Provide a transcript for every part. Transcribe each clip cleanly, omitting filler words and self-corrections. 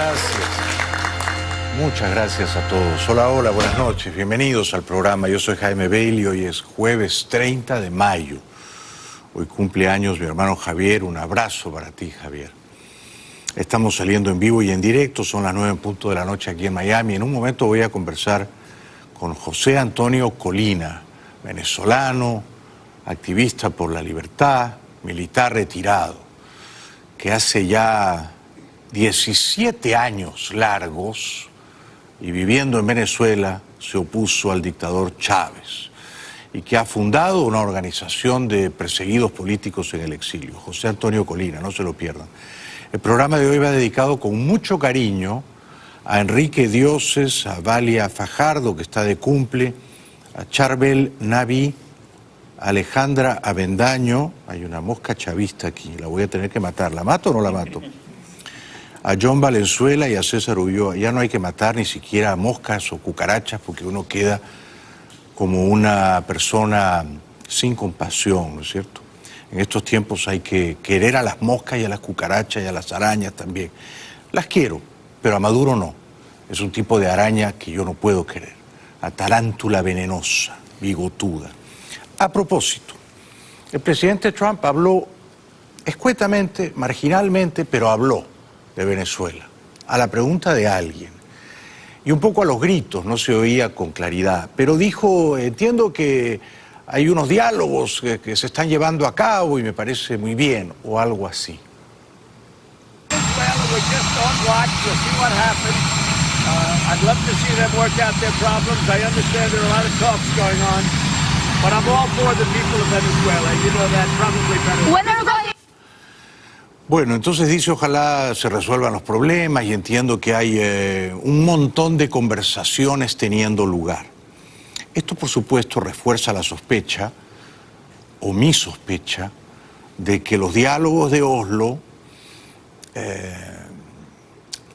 gracias. Muchas gracias a todos. Hola, hola, buenas noches. Bienvenidos al programa. Yo soy Jaime Bailey. Hoy es jueves 30 de mayo. Hoy cumple años mi hermano Javier. Un abrazo para ti, Javier. Estamos saliendo en vivo y en directo. Son las 9:00 de la noche aquí en Miami. En un momento voy a conversar con José Antonio Colina, venezolano, activista por la libertad, militar retirado, que hace ya 17 años largos y viviendo en Venezuela se opuso al dictador Chávez y que ha fundado una organización de perseguidos políticos en el exilio. José Antonio Colina, no se lo pierdan. El programa de hoy va dedicado con mucho cariño a Enrique Dioses, a Valia Fajardo, que está de cumple, a Charbel Naví, a Alejandra Avendaño. Hay una mosca chavista aquí, la voy a tener que matar. ¿La mato o no la mato? A John Valenzuela y a César Ulloa. Ya no hay que matar ni siquiera a moscas o cucarachas porque uno queda como una persona sin compasión, ¿no es cierto? En estos tiempos hay que querer a las moscas y a las cucarachas y a las arañas también. Las quiero, pero a Maduro no. Es un tipo de araña que yo no puedo querer. A tarántula venenosa, bigotuda. A propósito, el presidente Trump habló escuetamente, marginalmente, pero habló de Venezuela, a la pregunta de alguien, y un poco a los gritos, no se oía con claridad, pero dijo, entiendo que hay unos diálogos que se están llevando a cabo y me parece muy bien, o algo así. Bueno, entonces dice, ojalá se resuelvan los problemas y entiendo que hay un montón de conversaciones teniendo lugar. Esto, por supuesto, refuerza la sospecha, o mi sospecha, de que los diálogos de Oslo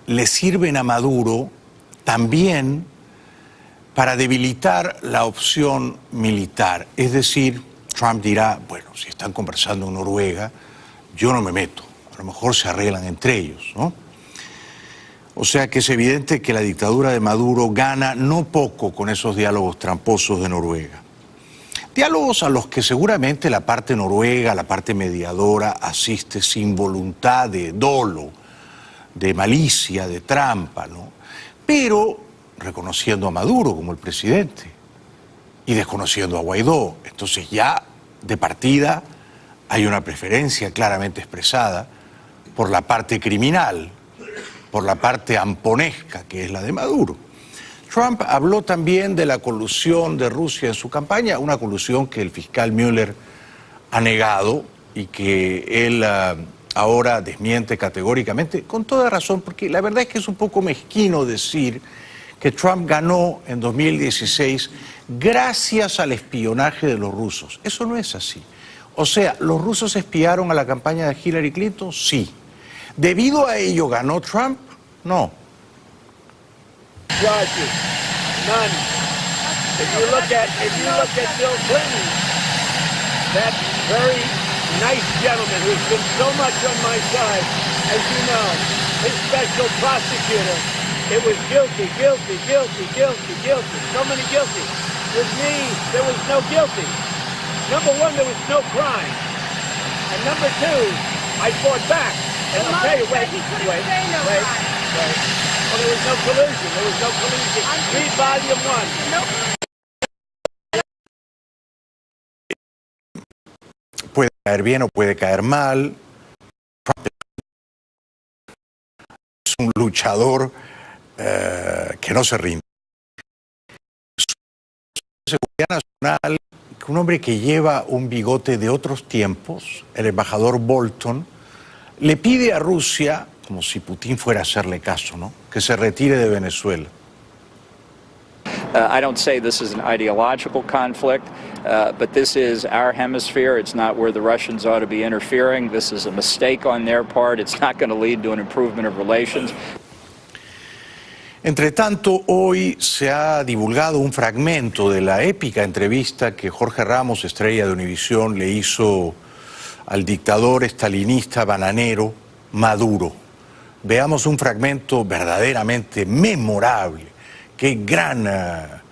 le sirven a Maduro también para debilitar la opción militar. Es decir, Trump dirá, bueno, si están conversando en Noruega, yo no me meto. A lo mejor se arreglan entre ellos, ¿no? O sea que es evidente que la dictadura de Maduro gana no poco con esos diálogos tramposos de Noruega. Diálogos a los que seguramente la parte noruega, la parte mediadora, asiste sin voluntad de dolo, de malicia, de trampa, ¿no? Pero reconociendo a Maduro como el presidente y desconociendo a Guaidó. Entonces ya de partida hay una preferencia claramente expresada por la parte criminal, por la parte amponesca, que es la de Maduro. Trump habló también de la colusión de Rusia en su campaña, una colusión que el fiscal Mueller ha negado y que él ahora desmiente categóricamente, con toda razón, porque la verdad es que es un poco mezquino decir que Trump ganó en 2016 gracias al espionaje de los rusos. Eso no es así. O sea, ¿los rusos espiaron a la campaña de Hillary Clinton? Sí. ¿Debido a ello ganó Trump? No. Charges, none. If you look at Bill Clinton, that very nice gentleman who's been so much on my side, as you know, his special prosecutor, it was guilty, guilty, guilty, guilty, guilty, so many guilty. With me, there was no guilty. Number one, there was no crime. And number two, I fought back. And I'll tell you, wait. Well, there was no collusion. There was no collusion. Read volume 1. Puede caer bien o puede caer mal. Es un luchador que no se rinde. Seguridad Nacional, un hombre que lleva un bigote de otros tiempos, el embajador Bolton, le pide a Rusia, como si Putin fuera a hacerle caso, ¿no?, que se retire de Venezuela. I don't say this is an ideological conflict, but this is our hemisphere. It's not where the Russians ought to be interfering. This is a mistake on their part. It's not going to lead to an improvement of relations. Entre tanto, hoy se ha divulgado un fragmento de la épica entrevista que Jorge Ramos, estrella de Univisión, le hizo al dictador estalinista bananero Maduro. Veamos un fragmento verdaderamente memorable. Qué gran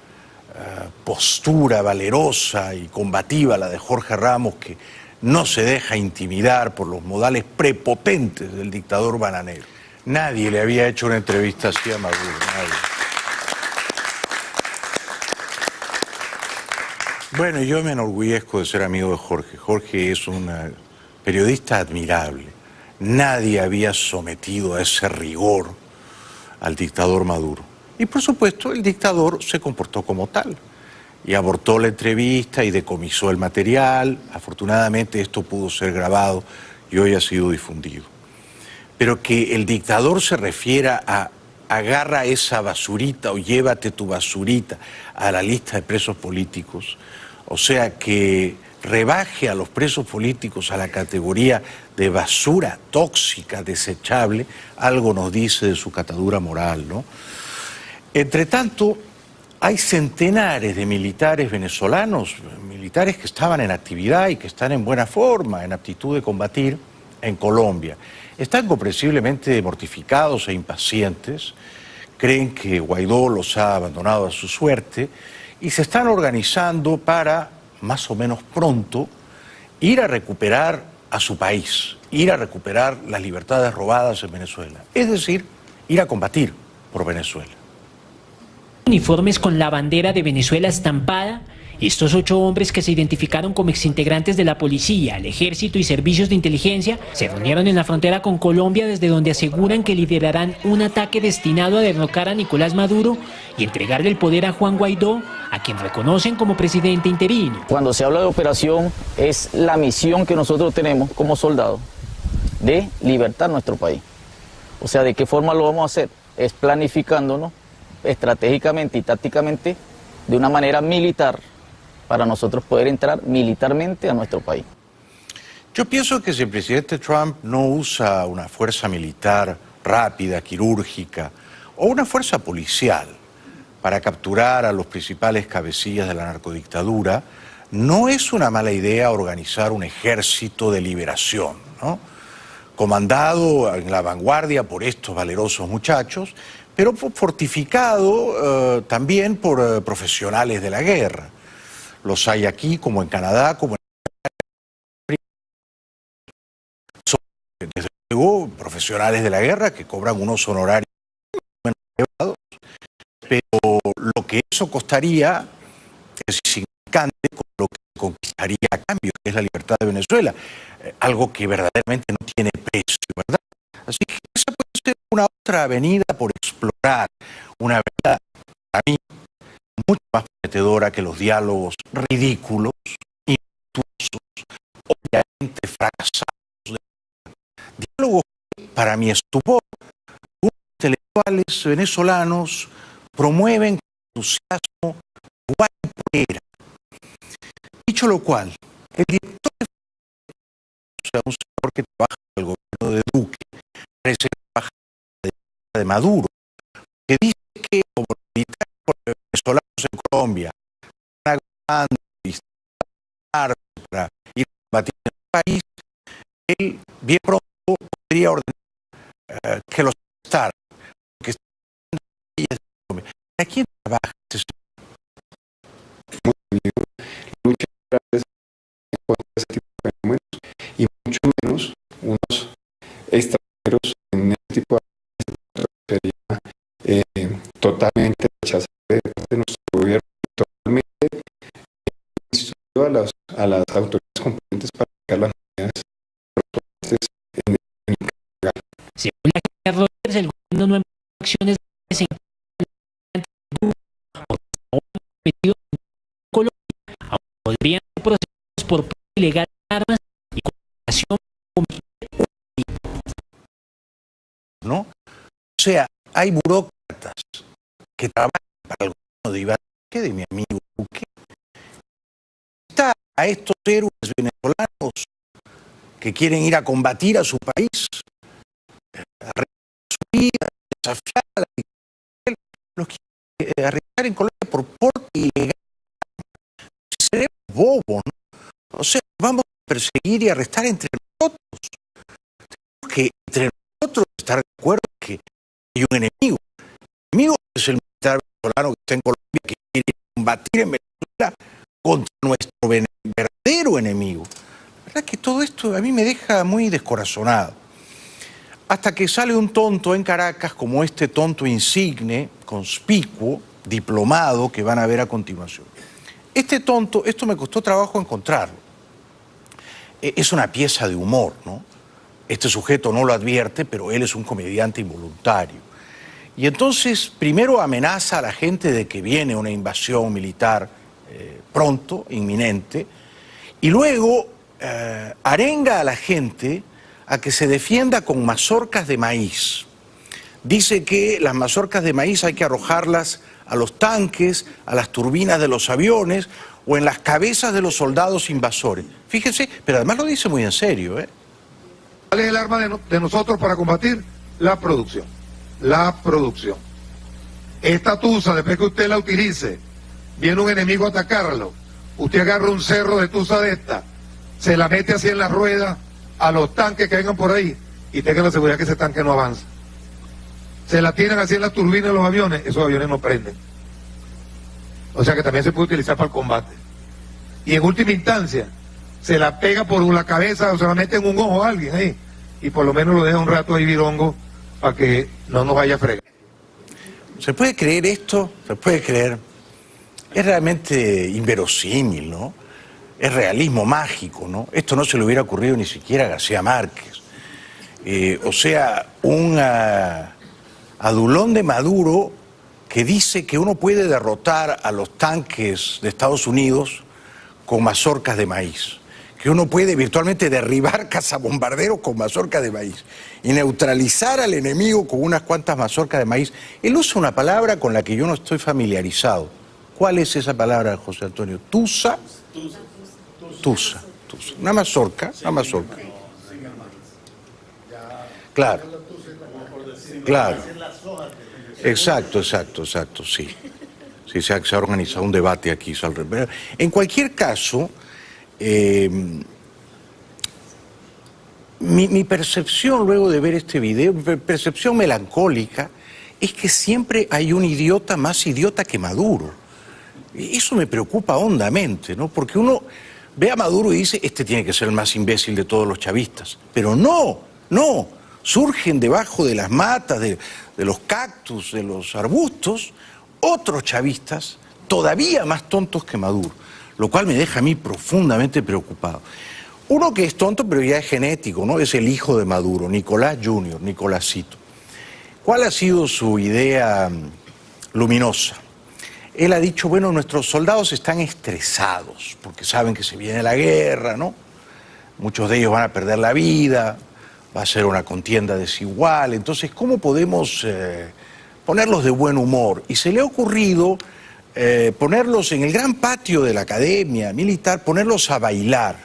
postura valerosa y combativa la de Jorge Ramos, que no se deja intimidar por los modales prepotentes del dictador bananero. Nadie le había hecho una entrevista así a Maduro, nadie. Bueno, yo me enorgullezco de ser amigo de Jorge. Jorge es un periodista admirable. Nadie había sometido a ese rigor al dictador Maduro. Y por supuesto el dictador se comportó como tal y abortó la entrevista y decomisó el material. Afortunadamente esto pudo ser grabado y hoy ha sido difundido. Pero que el dictador se refiera a agarra esa basurita o llévate tu basurita a la lista de presos políticos, o sea que rebaje a los presos políticos a la categoría de basura tóxica, desechable, algo nos dice de su catadura moral, ¿no? Entre tanto, hay centenares de militares venezolanos, militares que estaban en actividad y que están en buena forma, en aptitud de combatir en Colombia. Están comprensiblemente mortificados e impacientes, creen que Guaidó los ha abandonado a su suerte y se están organizando para, más o menos pronto, ir a recuperar a su país, ir a recuperar las libertades robadas en Venezuela, es decir, ir a combatir por Venezuela. Uniformes con la bandera de Venezuela estampada, estos 8 hombres que se identificaron como exintegrantes de la policía, el ejército y servicios de inteligencia se reunieron en la frontera con Colombia, desde donde aseguran que liderarán un ataque destinado a derrocar a Nicolás Maduro y entregarle el poder a Juan Guaidó, a quien reconocen como presidente interino. Cuando se habla de operación, es la misión que nosotros tenemos como soldados de libertar nuestro país. O sea, ¿de qué forma lo vamos a hacer? Es planificándonos estratégicamente y tácticamente de una manera militar para nosotros poder entrar militarmente a nuestro país. Yo pienso que si el presidente Trump no usa una fuerza militar rápida, quirúrgica, o una fuerza policial para capturar a los principales cabecillas de la narcodictadura, no es una mala idea organizar un ejército de liberación, ¿no? Comandado en la vanguardia por estos valerosos muchachos, pero fortificado también por profesionales de la guerra. Los hay aquí, como en Canadá, como en... Son, desde luego, profesionales de la guerra que cobran unos honorarios menos elevados, pero lo que eso costaría es insignificante con lo que conquistaría a cambio, que es la libertad de Venezuela, algo que verdaderamente no tiene precio, ¿verdad? Así que esa puede ser una otra avenida por explorar, una avenida para mí mucho más prometedora que los diálogos ridículos, infructuosos, obviamente fracasados. Diálogos que, para mi estupor, algunos intelectuales venezolanos promueven con entusiasmo guaypera. Dicho lo cual, el director de... O sea, un señor que trabaja en el gobierno de Duque, parece que trabaja de Maduro, que dice que como militares venezolanos en Colombia están agrupando y para ir a combatir en el país, él bien pronto podría ordenar que los estaran, que están en Colombia. ¿A quién trabaja este señor? Lucha contra ese tipo de fenómenos y mucho menos unos extranjeros en este tipo de sería totalmente rechazable de parte de nuestro gobierno, totalmente a las autoridades competentes para aplicar las medidas en el. Según la agencia Reuters, el gobierno no emprendió acciones de metido en Colombia, aunque podrían ser procesos por ilegal de armas y cooperación con... ¿No? O sea, hay burócratas que trabajan para el gobierno de Iván Duque, de mi amigo Duque. Está a estos héroes venezolanos que quieren ir a combatir a su país, a su vida, desafiar a la dictadura, los quieren arrestar en Colombia por porte ilegal. Seremos bobos, ¿no? O sea, vamos a perseguir y arrestar entre nosotros. Tenemos que entre nosotros estar de acuerdo en que hay un enemigo. El enemigo es el militar venezolano que está en Colombia, que quiere combatir en Venezuela contra nuestro verdadero enemigo. La verdad que todo esto a mí me deja muy descorazonado. Hasta que sale un tonto en Caracas como este tonto insigne, conspicuo, diplomado, que van a ver a continuación. Este tonto, esto me costó trabajo encontrarlo. Es una pieza de humor, ¿no? Este sujeto no lo advierte, pero él es un comediante involuntario. Y entonces, primero amenaza a la gente de que viene una invasión militar pronto, inminente, y luego arenga a la gente a que se defienda con mazorcas de maíz. Dice que las mazorcas de maíz hay que arrojarlas a los tanques, a las turbinas de los aviones o en las cabezas de los soldados invasores. Fíjense, pero además lo dice muy en serio, ¿eh? ¿Cuál es el arma de nosotros para combatir? La producción. La producción. Esta tusa, después que usted la utilice, viene un enemigo a atacarlo, usted agarra un cerro de tusa de esta, se la mete así en la rueda a los tanques que vengan por ahí y tengan la seguridad que ese tanque no avanza. Se la tiran así en las turbinas de los aviones, esos aviones no prenden. O sea que también se puede utilizar para el combate. Y en última instancia, se la pega por la cabeza o se la mete en un ojo a alguien ahí y por lo menos lo deja un rato ahí virongo para que no nos vaya a fregar. ¿Se puede creer esto? ¿Se puede creer? Es realmente inverosímil, ¿no? Es realismo mágico, ¿no? Esto no se le hubiera ocurrido ni siquiera a García Márquez. O sea, un adulón de Maduro que dice que uno puede derrotar a los tanques de Estados Unidos con mazorcas de maíz, que uno puede virtualmente derribar cazabombarderos con mazorcas de maíz y neutralizar al enemigo con unas cuantas mazorcas de maíz. Él usa una palabra con la que yo no estoy familiarizado. ¿Cuál es esa palabra, José Antonio? ¿Tusa? Tusa. Una mazorca, una mazorca. Claro. Claro. Exacto, sí. Sí, se ha organizado un debate aquí. En cualquier caso, mi percepción luego de ver este video, mi percepción melancólica, es que siempre hay un idiota más idiota que Maduro. Eso me preocupa hondamente, ¿no? Porque uno ve a Maduro y dice, este tiene que ser el más imbécil de todos los chavistas. Pero no. Surgen debajo de las matas, de los cactus, de los arbustos, otros chavistas todavía más tontos que Maduro, lo cual me deja a mí profundamente preocupado. Uno que es tonto, pero ya es genético, ¿no? Es el hijo de Maduro, Nicolás Jr., Nicolásito. ¿Cuál ha sido su idea luminosa? Él ha dicho, bueno, nuestros soldados están estresados porque saben que se viene la guerra, ¿no? Muchos de ellos van a perder la vida, va a ser una contienda desigual, entonces, ¿cómo podemos ponerlos de buen humor? Y se le ha ocurrido ponerlos en el gran patio de la academia militar, ponerlos a bailar.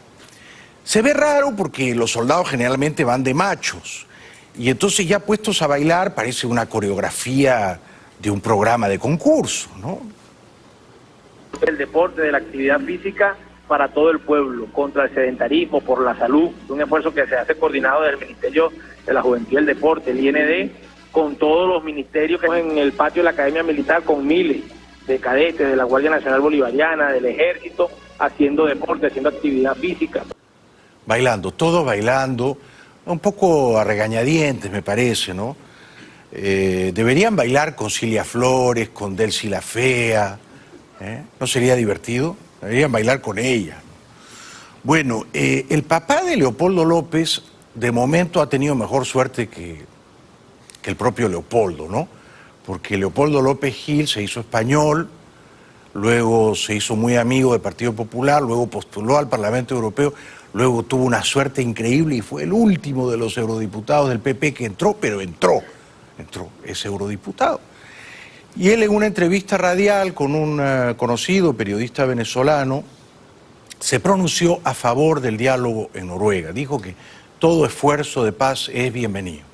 Se ve raro porque los soldados generalmente van de machos, y entonces ya puestos a bailar parece una coreografía de un programa de concurso, ¿no? El deporte, de la actividad física para todo el pueblo, contra el sedentarismo, por la salud, un esfuerzo que se hace coordinado del Ministerio de la Juventud y el Deporte, el IND, con todos los ministerios que están en el patio de la Academia Militar, con miles de cadetes de la Guardia Nacional Bolivariana, del Ejército, haciendo deporte, haciendo actividad física. Bailando, todos bailando, un poco a regañadientes me parece, ¿no? Deberían bailar con Cilia Flores, con Delcy la Fea, ¿no sería divertido? Deberían bailar con ella. Bueno, el papá de Leopoldo López de momento ha tenido mejor suerte que el propio Leopoldo, ¿no? Porque Leopoldo López Gil se hizo español, luego se hizo muy amigo del Partido Popular, luego postuló al Parlamento Europeo, luego tuvo una suerte increíble y fue el último de los eurodiputados del PP que entró, pero entró, es eurodiputado. Y él en una entrevista radial con un conocido periodista venezolano se pronunció a favor del diálogo en Noruega. Dijo que todo esfuerzo de paz es bienvenido.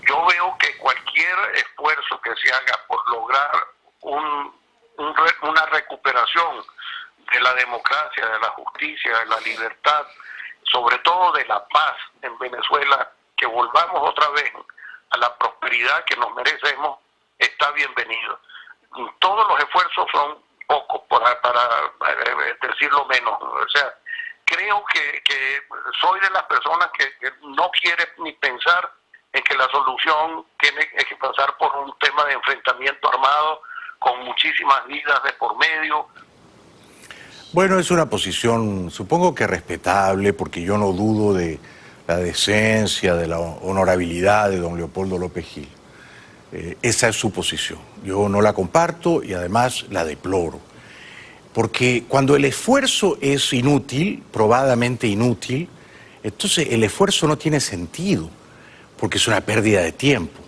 Yo veo que cualquier esfuerzo que se haga por lograr una recuperación de la democracia, de la justicia, de la libertad, sobre todo de la paz en Venezuela, que volvamos otra vez a la prosperidad que nos merecemos, está bienvenido. Todos los esfuerzos son pocos, para decirlo menos. O sea, creo que soy de las personas que no quiere ni pensar en que la solución tiene que pasar por un tema de enfrentamiento armado con muchísimas vidas de por medio. Bueno, es una posición, supongo que respetable, porque yo no dudo de la decencia, de la honorabilidad de don Leopoldo López Gil. Esa es su posición. Yo no la comparto y además la deploro. Porque cuando el esfuerzo es inútil, probadamente inútil, entonces el esfuerzo no tiene sentido, porque es una pérdida de tiempo.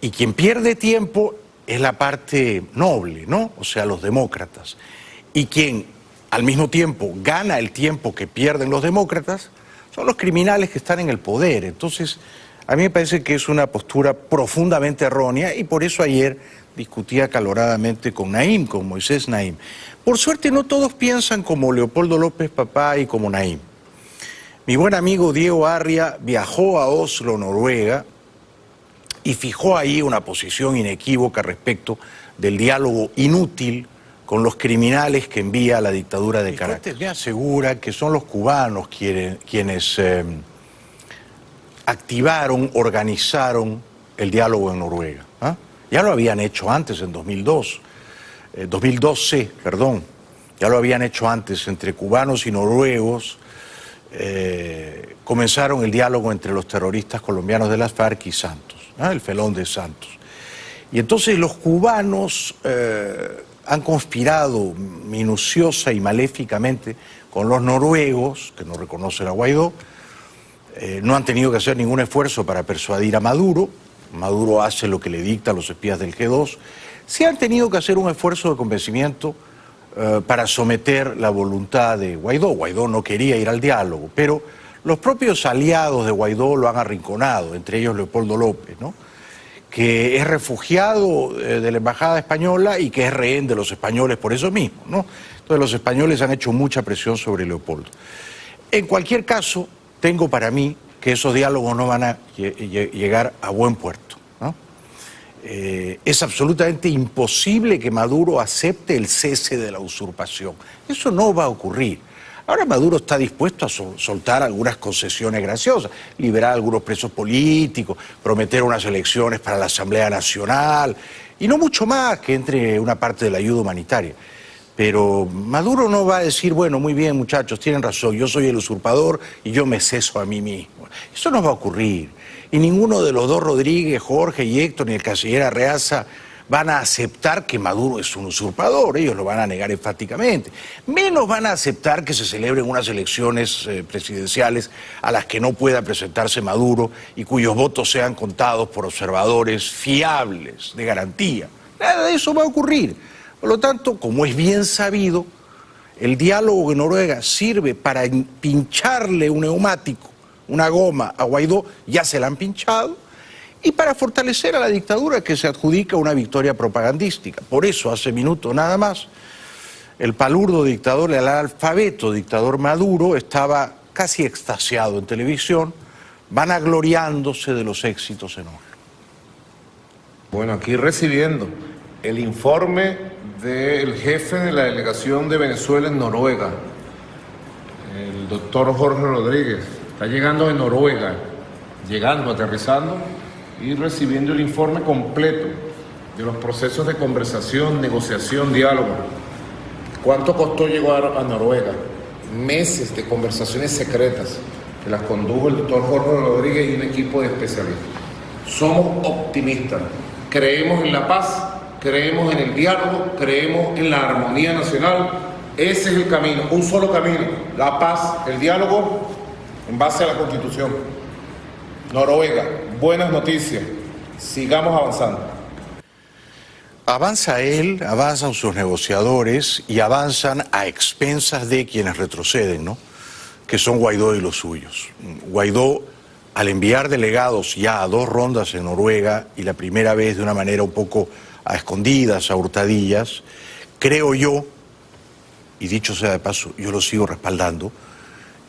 Y quien pierde tiempo es la parte noble, ¿no? O sea, los demócratas. Y quien al mismo tiempo gana el tiempo que pierden los demócratas son los criminales que están en el poder. Entonces, a mí me parece que es una postura profundamente errónea y por eso ayer discutía acaloradamente con Naim, con Moisés Naim. Por suerte no todos piensan como Leopoldo López papá y como Naim. Mi buen amigo Diego Arria viajó a Oslo, Noruega, y fijó ahí una posición inequívoca respecto del diálogo inútil con los criminales que envía la dictadura de Caracas. Me asegura que son los cubanos quienes activaron, organizaron el diálogo en Noruega. Ya lo habían hecho antes, en 2012, ya lo habían hecho antes entre cubanos y noruegos. Comenzaron el diálogo entre los terroristas colombianos de las FARC y Santos, el felón de Santos. Y entonces los cubanos han conspirado minuciosa y maléficamente con los noruegos, que no reconocen a Guaidó. No han tenido que hacer ningún esfuerzo para persuadir a Maduro. Maduro hace lo que le dictan los espías del G2. Sí han tenido que hacer un esfuerzo de convencimiento para someter la voluntad de Guaidó. Guaidó no quería ir al diálogo, pero los propios aliados de Guaidó lo han arrinconado, entre ellos Leopoldo López, ¿no? Que es refugiado de la embajada española y que es rehén de los españoles por eso mismo, ¿no? Entonces los españoles han hecho mucha presión sobre Leopoldo. En cualquier caso, tengo para mí que esos diálogos no van a llegar a buen puerto, ¿no? Es absolutamente imposible que Maduro acepte el cese de la usurpación. Eso no va a ocurrir. Ahora Maduro está dispuesto a soltar algunas concesiones graciosas, liberar a algunos presos políticos, prometer unas elecciones para la Asamblea Nacional y no mucho más, que entre una parte de la ayuda humanitaria. Pero Maduro no va a decir, bueno, muy bien muchachos, tienen razón, yo soy el usurpador y yo me ceso a mí mismo. Eso no va a ocurrir. Y ninguno de los dos Rodríguez, Jorge y Héctor, ni el canciller Arreaza van a aceptar que Maduro es un usurpador, ellos lo van a negar enfáticamente. Menos van a aceptar que se celebren unas elecciones presidenciales a las que no pueda presentarse Maduro y cuyos votos sean contados por observadores fiables, de garantía. Nada de eso va a ocurrir. Por lo tanto, como es bien sabido, el diálogo en Noruega sirve para pincharle un neumático, una goma a Guaidó, ya se la han pinchado, y para fortalecer a la dictadura que se adjudica una victoria propagandística. Por eso, hace minutos nada más, el palurdo dictador, el analfabeto dictador Maduro estaba casi extasiado en televisión, vanagloriándose de los éxitos en Oslo. Bueno, aquí recibiendo el informe del jefe de la delegación de Venezuela en Noruega, el doctor Jorge Rodríguez. Está llegando de Noruega, aterrizando y recibiendo el informe completo de los procesos de conversación, negociación, diálogo. ¿Cuánto costó llegar a Noruega? Meses de conversaciones secretas que las condujo el doctor Jorge Rodríguez y un equipo de especialistas. Somos optimistas, creemos en la paz, creemos en el diálogo, creemos en la armonía nacional. Ese es el camino, un solo camino, la paz, el diálogo en base a la Constitución. Noruega, buenas noticias, sigamos avanzando. Avanza él, avanzan sus negociadores y avanzan a expensas de quienes retroceden, ¿no? Que son Guaidó y los suyos. Guaidó, al enviar delegados ya a 2 rondas en Noruega, y la primera vez de una manera un poco a escondidas, a hurtadillas, creo yo, y dicho sea de paso, yo lo sigo respaldando,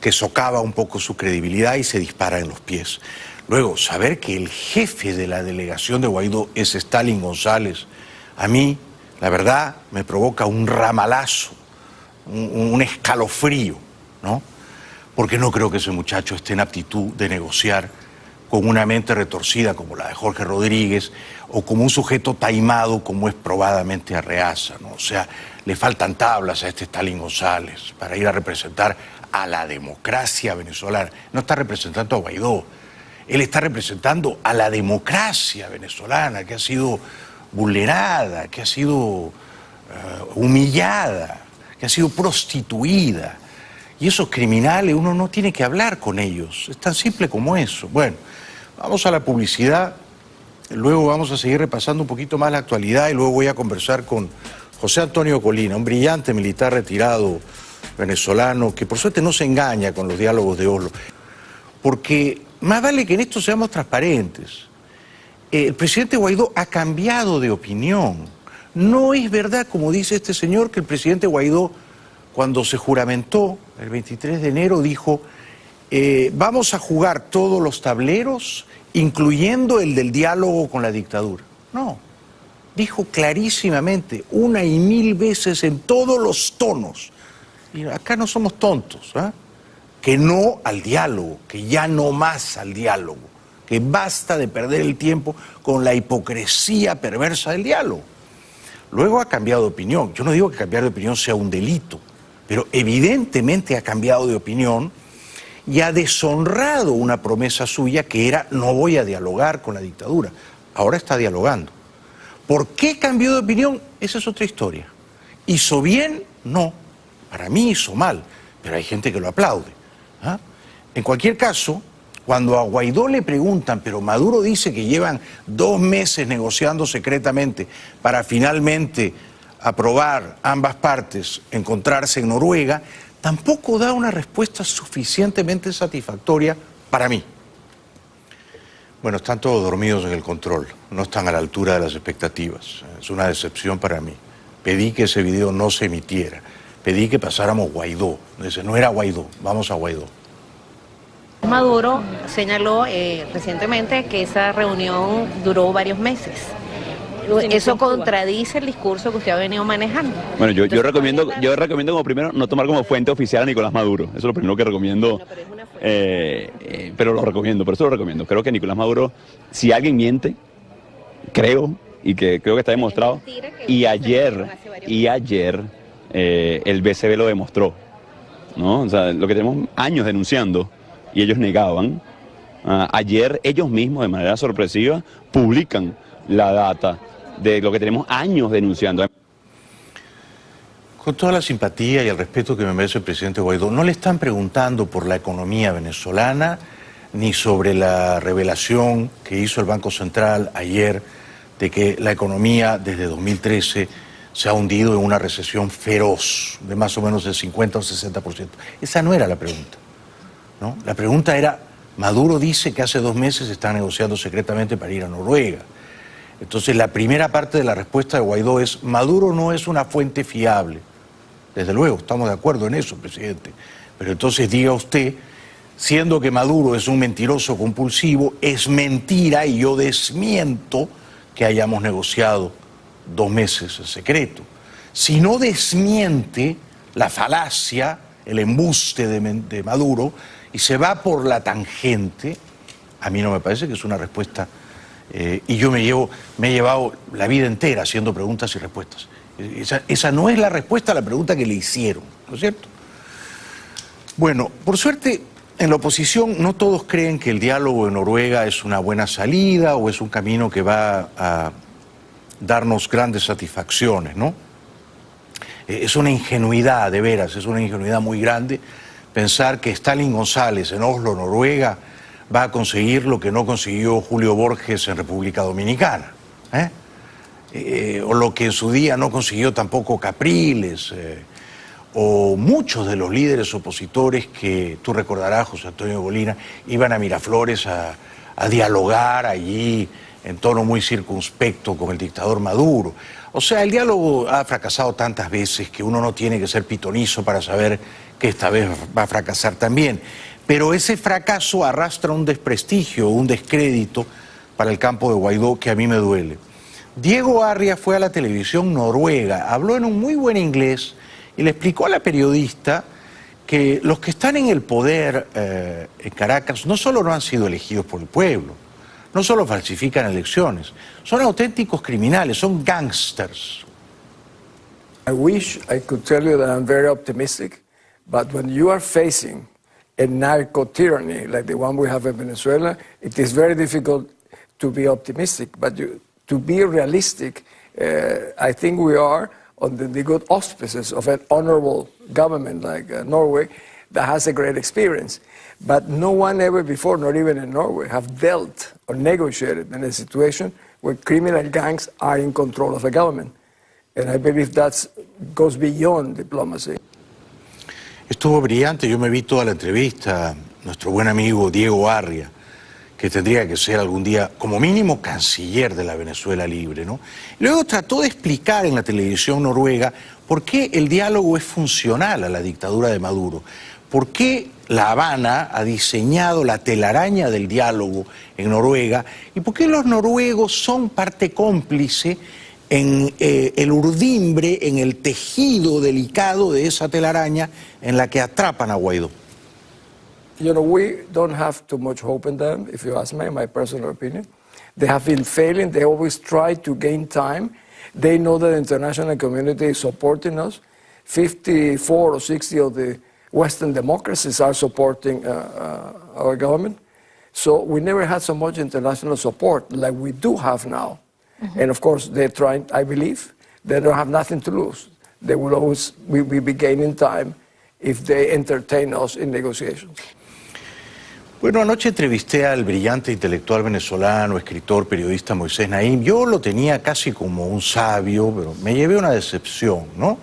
que socava un poco su credibilidad y se dispara en los pies. Luego, saber que el jefe de la delegación de Guaidó es Stalin González, a mí, la verdad, me provoca un ramalazo, un escalofrío, ¿no? Porque no creo que ese muchacho esté en aptitud de negociar con una mente retorcida como la de Jorge Rodríguez o como un sujeto taimado como es probadamente Arreaza, ¿no? O sea, le faltan tablas a este Stalin González para ir a representar a la democracia venezolana. No está representando a Guaidó, él está representando a la democracia venezolana que ha sido vulnerada, que ha sido humillada, que ha sido prostituida. Y esos criminales uno no tiene que hablar con ellos, es tan simple como eso. Bueno, vamos a la publicidad, luego vamos a seguir repasando un poquito más la actualidad y luego voy a conversar con José Antonio Colina, un brillante militar retirado venezolano que por suerte no se engaña con los diálogos de Oslo, porque más vale que en esto seamos transparentes. El presidente Guaidó ha cambiado de opinión. No es verdad, como dice este señor, que el presidente Guaidó, cuando se juramentó el 23 de enero, dijo, vamos a jugar todos los tableros, incluyendo el del diálogo con la dictadura. No, dijo clarísimamente, una y mil veces en todos los tonos, y acá no somos tontos, ¿eh? Que no al diálogo, que ya no más al diálogo, que basta de perder el tiempo con la hipocresía perversa del diálogo. Luego ha cambiado de opinión. Yo no digo que cambiar de opinión sea un delito, pero evidentemente ha cambiado de opinión y ha deshonrado una promesa suya que era no voy a dialogar con la dictadura. Ahora está dialogando. ¿Por qué cambió de opinión? Esa es otra historia. ¿Hizo bien? No. Para mí hizo mal, pero hay gente que lo aplaude. ¿Ah? En cualquier caso, cuando a Guaidó le preguntan, pero Maduro dice que llevan 2 meses negociando secretamente para finalmente aprobar ambas partes, encontrarse en Noruega, tampoco da una respuesta suficientemente satisfactoria para mí. Bueno, están todos dormidos en el control, no están a la altura de las expectativas. Es una decepción para mí. Pedí que ese video no se emitiera, pedí que pasáramos Guaidó. Dice, no era Guaidó, vamos a Guaidó. Maduro señaló recientemente que esa reunión duró varios meses. Eso contradice el discurso que usted ha venido manejando. Bueno, yo recomiendo como primero no tomar como fuente oficial a Nicolás Maduro. Eso es lo primero que recomiendo. Pero lo recomiendo, por eso lo recomiendo. Creo que Nicolás Maduro, si alguien miente, creo que está demostrado. Y ayer el BCB lo demostró, ¿no? O sea, lo que tenemos años denunciando y ellos negaban. Ayer ellos mismos, de manera sorpresiva, publican la data de lo que tenemos años denunciando. Con toda la simpatía y el respeto que me merece el presidente Guaidó, no le están preguntando por la economía venezolana ni sobre la revelación que hizo el Banco Central ayer de que la economía desde 2013 se ha hundido en una recesión feroz de más o menos el 50 o 60%. Esa no era la pregunta, ¿no? La pregunta era, Maduro dice que hace 2 meses están negociando secretamente para ir a Noruega. Entonces la primera parte de la respuesta de Guaidó es, Maduro no es una fuente fiable. Desde luego, estamos de acuerdo en eso, presidente. Pero entonces diga usted, siendo que Maduro es un mentiroso compulsivo, es mentira y yo desmiento que hayamos negociado 2 meses en secreto. Si no desmiente la falacia, el embuste de Maduro, y se va por la tangente, a mí no me parece que es una respuesta. Y yo me he llevado la vida entera haciendo preguntas y respuestas. Esa no es la respuesta a la pregunta que le hicieron, ¿no es cierto? Bueno, por suerte, en la oposición no todos creen que el diálogo en Noruega es una buena salida o es un camino que va a darnos grandes satisfacciones, ¿no? Es una ingenuidad, de veras, es una ingenuidad muy grande pensar que Stalin González en Oslo, Noruega, va a conseguir lo que no consiguió Julio Borges en República Dominicana, o lo que en su día no consiguió tampoco Capriles, o muchos de los líderes opositores que, tú recordarás, José Antonio Colina, iban a Miraflores a dialogar allí en tono muy circunspecto con el dictador Maduro. O sea, el diálogo ha fracasado tantas veces que uno no tiene que ser pitonizo para saber que esta vez va a fracasar también. Pero ese fracaso arrastra un desprestigio, un descrédito para el campo de Guaidó que a mí me duele. Diego Arria fue a la televisión noruega, habló en un muy buen inglés y le explicó a la periodista que los que están en el poder en Caracas no solo no han sido elegidos por el pueblo, no solo falsifican elecciones, son auténticos criminales, son gangsters. I wish I could tell you that I'm very optimistic, but when you are facing a narco tyranny like the one we have in Venezuela, it is very difficult to be optimistic, but to be realistic, I think we are on the good auspices of an honorable government like Norway that has a great experience. But no one ever before, not even in Norway, have dealt or negotiated in a situation where criminal gangs are in control of a government. And I believe that goes beyond diplomacy. Estuvo brillante, yo me vi toda la entrevista, nuestro buen amigo Diego Arria, que tendría que ser algún día, como mínimo, canciller de la Venezuela libre, ¿no? Luego trató de explicar en la televisión noruega por qué el diálogo es funcional a la dictadura de Maduro, por qué La Habana ha diseñado la telaraña del diálogo en Noruega y por qué los noruegos son parte cómplice en el urdimbre, en el tejido delicado de esa telaraña en la que atrapan a Guaidó. You know, we don't have too much hope in them, if you ask me, my personal opinion. They have been failing. They always try to gain time. They know that the international community is supporting us. 54 or 60 of the Western democracies are supporting our government. So we never had so much international support like we do have now. Mm-hmm. And of course, they're trying, I believe, they don't have nothing to lose. They will always be gaining time if they entertain us in negotiations. Bueno, anoche entrevisté al brillante intelectual venezolano, escritor, periodista Moisés Naim. Yo lo tenía casi como un sabio, pero me llevé una decepción, ¿no?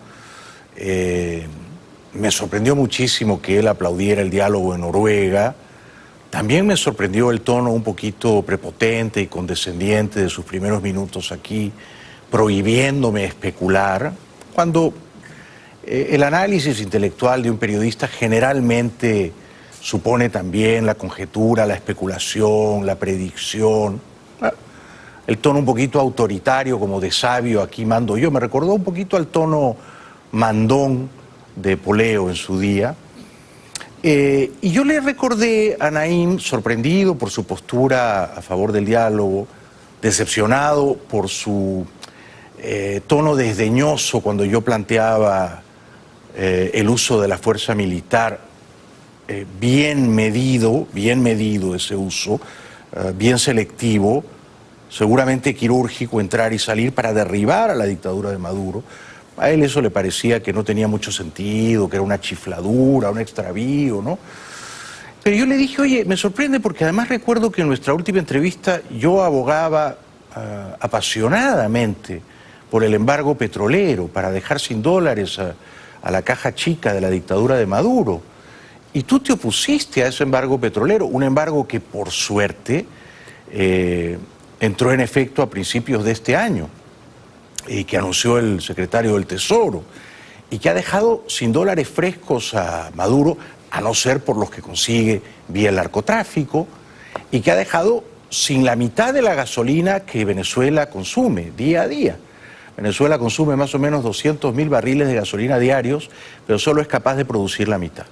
Me sorprendió muchísimo que él aplaudiera el diálogo en Noruega. También me sorprendió el tono un poquito prepotente y condescendiente de sus primeros minutos aquí, prohibiéndome especular, cuando el análisis intelectual de un periodista generalmente supone también la conjetura, la especulación, la predicción. El tono un poquito autoritario, como de sabio, aquí mando yo. Me recordó un poquito al tono mandón de Poleo en su día. Y yo le recordé a Naim, sorprendido por su postura a favor del diálogo, decepcionado por su tono desdeñoso cuando yo planteaba el uso de la fuerza militar, bien medido ese uso, bien selectivo, seguramente quirúrgico, entrar y salir para derribar a la dictadura de Maduro. A él eso le parecía que no tenía mucho sentido, que era una chifladura, un extravío, ¿no? Pero yo le dije, oye, me sorprende porque además recuerdo que en nuestra última entrevista yo abogaba apasionadamente por el embargo petrolero, para dejar sin dólares a la caja chica de la dictadura de Maduro. Y tú te opusiste a ese embargo petrolero, un embargo que por suerte entró en efecto a principios de este año, y que anunció el secretario del Tesoro, y que ha dejado sin dólares frescos a Maduro, a no ser por los que consigue vía el narcotráfico, y que ha dejado sin la mitad de la gasolina que Venezuela consume día a día. Venezuela consume más o menos 200.000 barriles de gasolina diarios, pero solo es capaz de producir la mitad.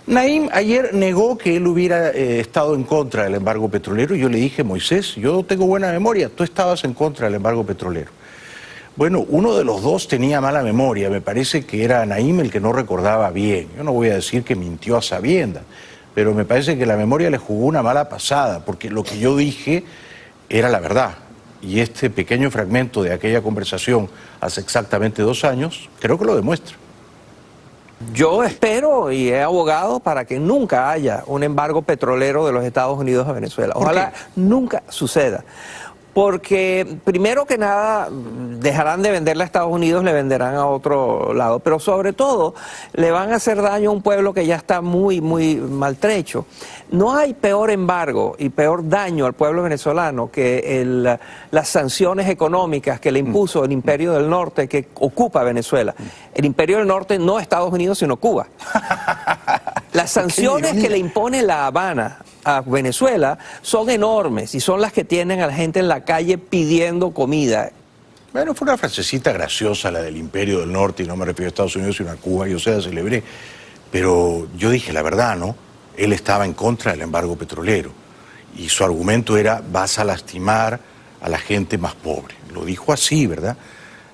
Naim ayer negó que él hubiera estado en contra del embargo petrolero, y yo le dije, Moisés, yo tengo buena memoria, tú estabas en contra del embargo petrolero. Bueno, uno de los dos tenía mala memoria, me parece que era Naim el que no recordaba bien. Yo no voy a decir que mintió a sabiendas, pero me parece que la memoria le jugó una mala pasada, porque lo que yo dije era la verdad. Y este pequeño fragmento de aquella conversación hace exactamente 2 años, creo que lo demuestra. Yo espero y he abogado para que nunca haya un embargo petrolero de los Estados Unidos a Venezuela. Ojalá nunca suceda. porque primero que nada dejarán de venderle a Estados Unidos, le venderán a otro lado, pero sobre todo le van a hacer daño a un pueblo que ya está muy maltrecho. No hay peor embargo y peor daño al pueblo venezolano que las sanciones económicas que le impuso el Imperio del Norte, que ocupa Venezuela. El Imperio del Norte no Estados Unidos, sino Cuba. Las sanciones que le impone La Habana a Venezuela son enormes y son las que tienen a la gente en la calle pidiendo comida. Bueno, fue una frasecita graciosa la del Imperio del Norte, y no me refiero a Estados Unidos sino a Cuba, yo se la celebré. Pero yo dije la verdad, ¿no? Él estaba en contra del embargo petrolero y su argumento era: vas a lastimar a la gente más pobre. Lo dijo así, ¿verdad?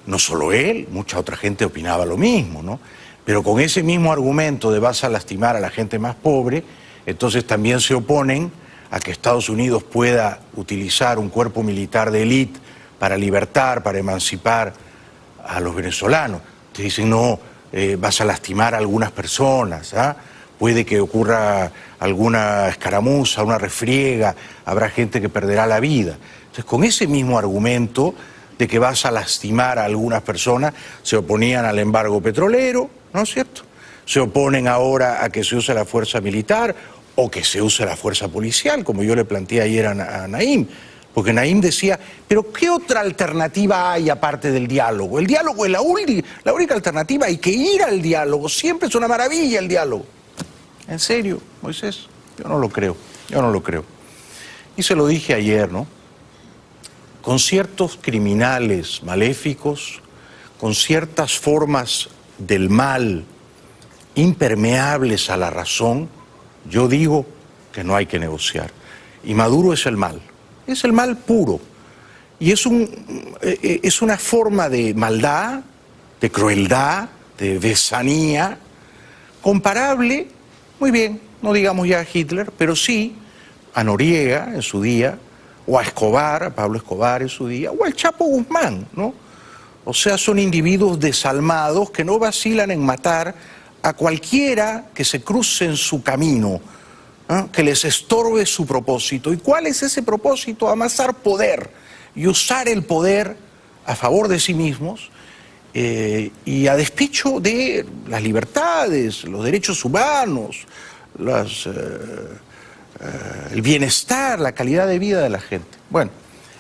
No solo él, mucha otra gente opinaba lo mismo, ¿no? Pero con ese mismo argumento de vas a lastimar a la gente más pobre, entonces también se oponen a que Estados Unidos pueda utilizar un cuerpo militar de élite para libertar, para emancipar a los venezolanos. Te dicen, no, vas a lastimar a algunas personas, ¿ah? Puede que ocurra alguna escaramuza, una refriega, habrá gente que perderá la vida. Entonces, con ese mismo argumento de que vas a lastimar a algunas personas, se oponían al embargo petrolero, ¿no es cierto? Se oponen ahora a que se use la fuerza militar o que se use la fuerza policial, como yo le planteé ayer a Naim. Porque Naim decía, pero ¿qué otra alternativa hay aparte del diálogo? El diálogo es la única alternativa, hay que ir al diálogo, siempre es una maravilla el diálogo. ¿En serio, Moisés? Yo no lo creo, yo no lo creo. Y se lo dije ayer, ¿no? Con ciertos criminales maléficos, con ciertas formas del mal impermeables a la razón, yo digo que no hay que negociar. Y Maduro es el mal puro. Y es una forma de maldad, de crueldad, de besanía, comparable, muy bien, no digamos ya a Hitler, pero sí a Noriega en su día, o a Escobar, a Pablo Escobar en su día, o al Chapo Guzmán, ¿no? O sea, son individuos desalmados que no vacilan en matar a cualquiera que se cruce en su camino, ¿eh? Que les estorbe su propósito. ¿Y cuál es ese propósito? Amasar poder y usar el poder a favor de sí mismos y a despecho de las libertades, los derechos humanos, el bienestar, la calidad de vida de la gente. Bueno,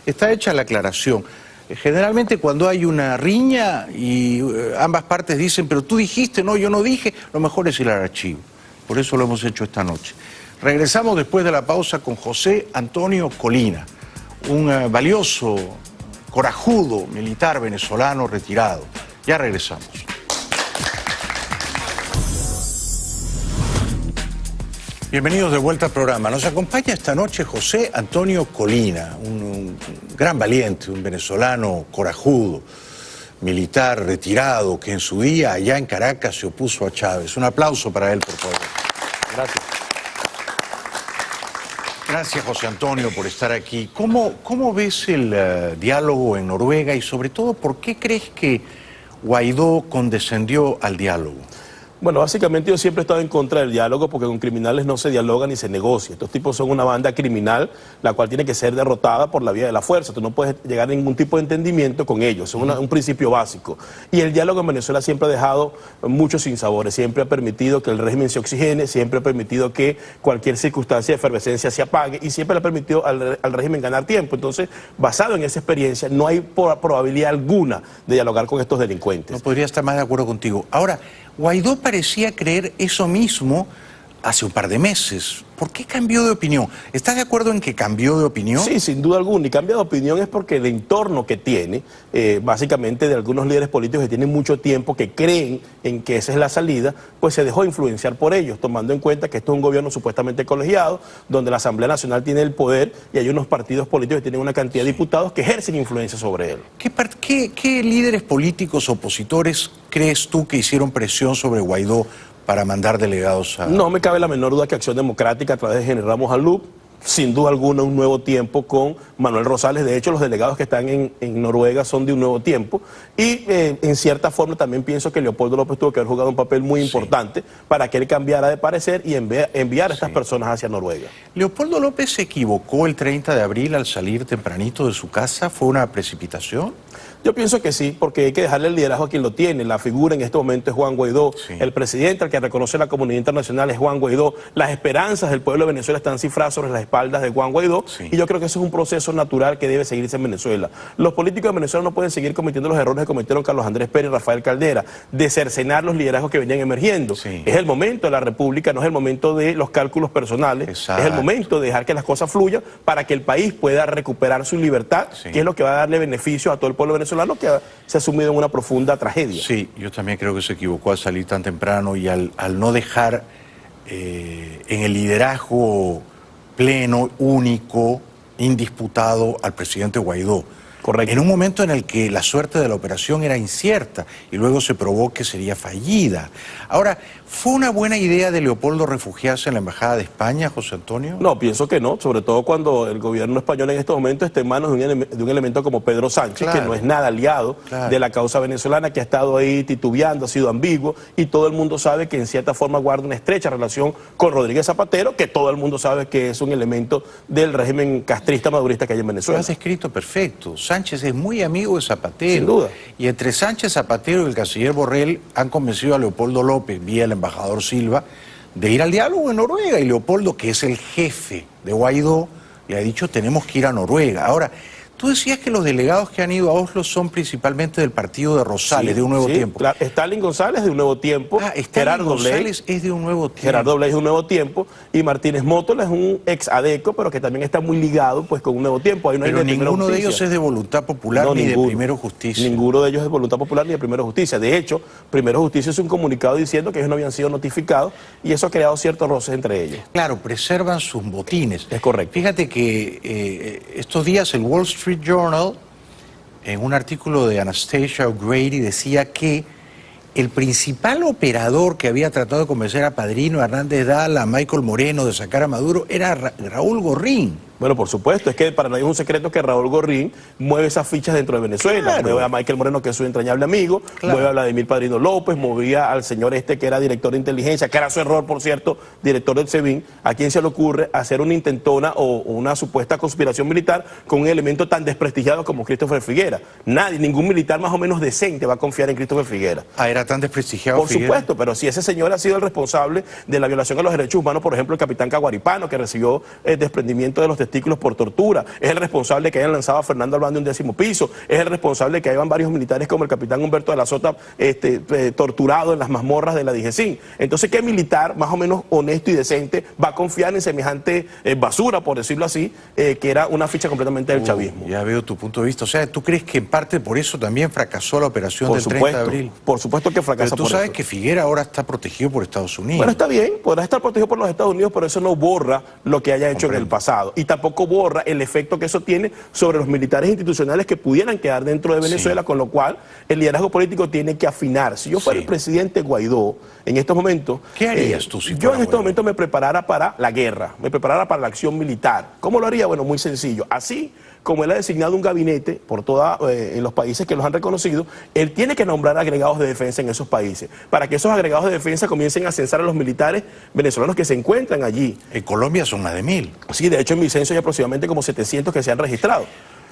está hecha la aclaración. Generalmente cuando hay una riña y ambas partes dicen, pero tú dijiste, no, yo no dije, lo mejor es ir al archivo. Por eso lo hemos hecho esta noche. Regresamos después de la pausa con José Antonio Colina, un valioso, corajudo militar venezolano retirado. Ya regresamos. Bienvenidos de vuelta al programa. Nos acompaña esta noche José Antonio Colina, un gran valiente, un venezolano corajudo, militar retirado, que en su día allá en Caracas se opuso a Chávez. Un aplauso para él, por favor. Gracias. Gracias, José Antonio, por estar aquí. ¿Cómo ves el diálogo en Noruega y sobre todo por qué crees que Guaidó condescendió al diálogo? Bueno, básicamente yo siempre he estado en contra del diálogo porque con criminales no se dialoga ni se negocia. Estos tipos son una banda criminal la cual tiene que ser derrotada por la vía de la fuerza. Tú no puedes llegar a ningún tipo de entendimiento con ellos. Es un principio básico. Y el diálogo en Venezuela siempre ha dejado muchos sinsabores. Siempre ha permitido que el régimen se oxigene, siempre ha permitido que cualquier circunstancia de efervescencia se apague y siempre le ha permitido al régimen ganar tiempo. Entonces, basado en esa experiencia, no hay probabilidad alguna de dialogar con estos delincuentes. No podría estar más de acuerdo contigo. Ahora, Guaidó parecía creer eso mismo hace un par de meses. ¿Por qué cambió de opinión? ¿Estás de acuerdo en que cambió de opinión? Sí, sin duda alguna. Y cambia de opinión es porque el entorno que tiene, básicamente de algunos líderes políticos que tienen mucho tiempo, que creen en que esa es la salida, pues se dejó influenciar por ellos, tomando en cuenta que esto es un gobierno supuestamente colegiado, donde la Asamblea Nacional tiene el poder y hay unos partidos políticos que tienen una cantidad de diputados que ejercen influencia sobre él. ¿Qué líderes políticos opositores crees tú que hicieron presión sobre Guaidó para mandar delegados a...? No me cabe la menor duda que Acción Democrática, a través de General Ramos Alup, sin duda alguna un nuevo tiempo con Manuel Rosales. De hecho, los delegados que están en Noruega son de un nuevo tiempo y en cierta forma también pienso que Leopoldo López tuvo que haber jugado un papel muy importante para que él cambiara de parecer y enviar a estas personas hacia Noruega. ¿Leopoldo López se equivocó el 30 de abril al salir tempranito de su casa? ¿Fue una precipitación? Yo pienso que sí, porque hay que dejarle el liderazgo a quien lo tiene. La figura en este momento es Juan Guaidó. El presidente al que reconoce la comunidad internacional es Juan Guaidó. Las esperanzas del pueblo de Venezuela están cifradas sobre las espaldas de Juan Guaidó y yo creo que eso es un proceso natural que debe seguirse en Venezuela. Los políticos de Venezuela no pueden seguir cometiendo los errores que cometieron Carlos Andrés Pérez y Rafael Caldera, de cercenar los liderazgos que venían emergiendo. Es el momento de la República, no es el momento de los cálculos personales, es el momento de dejar que las cosas fluyan para que el país pueda recuperar su libertad, que es lo que va a darle beneficio a todo el pueblo venezolano que se ha sumido en una profunda tragedia. Sí, yo también creo que se equivocó al salir tan temprano y al no dejar en el liderazgo pleno, único, indisputado al presidente Guaidó. Correcto. En un momento en el que la suerte de la operación era incierta y luego se probó que sería fallida. Ahora, ¿fue una buena idea de Leopoldo refugiarse en la Embajada de España, José Antonio? No, pienso que no, sobre todo cuando el gobierno español en estos momentos está en manos de un elemento como Pedro Sánchez, que no es nada aliado de la causa venezolana, que ha estado ahí titubeando, ha sido ambiguo, y todo el mundo sabe que en cierta forma guarda una estrecha relación con Rodríguez Zapatero, que todo el mundo sabe que es un elemento del régimen castrista madurista que hay en Venezuela. Lo has descrito perfecto. Sánchez es muy amigo de Zapatero. Sin duda. Y entre Sánchez, Zapatero y el canciller Borrell han convencido a Leopoldo López, vía el embajador Silva, de ir al diálogo en Noruega. Y Leopoldo, que es el jefe de Guaidó, le ha dicho tenemos que ir a Noruega. Ahora, tú decías que los delegados que han ido a Oslo son principalmente del partido de Rosales, de Un Nuevo Tiempo. Claro. Stalin González de Un Nuevo Tiempo. Gerardo González es de Un Nuevo Tiempo. Gerardo Bley es de Un Nuevo Tiempo. Y Martínez Mótola es un ex ADECO, pero que también está muy ligado pues con Un Nuevo Tiempo. Ahí no pero hay ninguno de ellos es de Voluntad Popular ni de Primero Justicia. Ninguno de ellos es de Voluntad Popular ni de Primero Justicia. De hecho, Primero Justicia hizo un comunicado diciendo que ellos no habían sido notificados y eso ha creado ciertos roces entre ellos. Claro, preservan sus botines. Es correcto. Fíjate que estos días el Wall Street Journal, en un artículo de Anastasia O'Grady, decía que el principal operador que había tratado de convencer a Padrino, a Hernández Dala, a Michael Moreno de sacar a Maduro era Raúl Gorrín. Bueno, por supuesto, es que para nadie es un secreto que Raúl Gorrín mueve esas fichas dentro de Venezuela. Mueve a Michael Moreno, que es su entrañable amigo, mueve a Vladimir Padrino López, movía al señor que era director de inteligencia, que era su error, por cierto, director del SEBIN. ¿A quién se le ocurre hacer una intentona o una supuesta conspiración militar con un elemento tan desprestigiado como Christopher Figuera? Nadie, ningún militar más o menos decente va a confiar en Christopher Figuera. Ah, era tan desprestigiado Por Figuera. supuesto, pero si ese señor ha sido el responsable de la violación a los derechos humanos, por ejemplo, el capitán Caguaripano, que recibió el desprendimiento de los testículos por tortura, es el responsable de que hayan lanzado a Fernando Albán de un 10º piso, es el responsable de que hayan varios militares como el capitán Humberto de la Sota torturado en las mazmorras de la DIGESIN. Entonces, ¿qué militar más o menos honesto y decente va a confiar en semejante basura, por decirlo así, que era una ficha completamente del chavismo? Ya veo tu punto de vista. O sea, ¿tú crees que en parte por eso también fracasó la operación del 30 de abril? Por supuesto que fracasa. Pero tú sabes que Figuera ahora está protegido por Estados Unidos. Bueno, está bien, podrá estar protegido por los Estados Unidos, pero eso no borra lo que haya hecho en el pasado. Y tampoco borra el efecto que eso tiene sobre los militares institucionales que pudieran quedar dentro de Venezuela, con lo cual el liderazgo político tiene que afinar. Si yo fuera el presidente Guaidó, en estos momentos... ¿Qué harías tú si yo en estos momentos me preparara para la guerra, me preparara para la acción militar. ¿Cómo lo haría? Bueno, muy sencillo. Así como él ha designado un gabinete por en los países que los han reconocido, él tiene que nombrar agregados de defensa en esos países, para que esos agregados de defensa comiencen a censar a los militares venezolanos que se encuentran allí. En Colombia son más de 1000. Sí, de hecho en mi censo hay aproximadamente como 700 que se han registrado.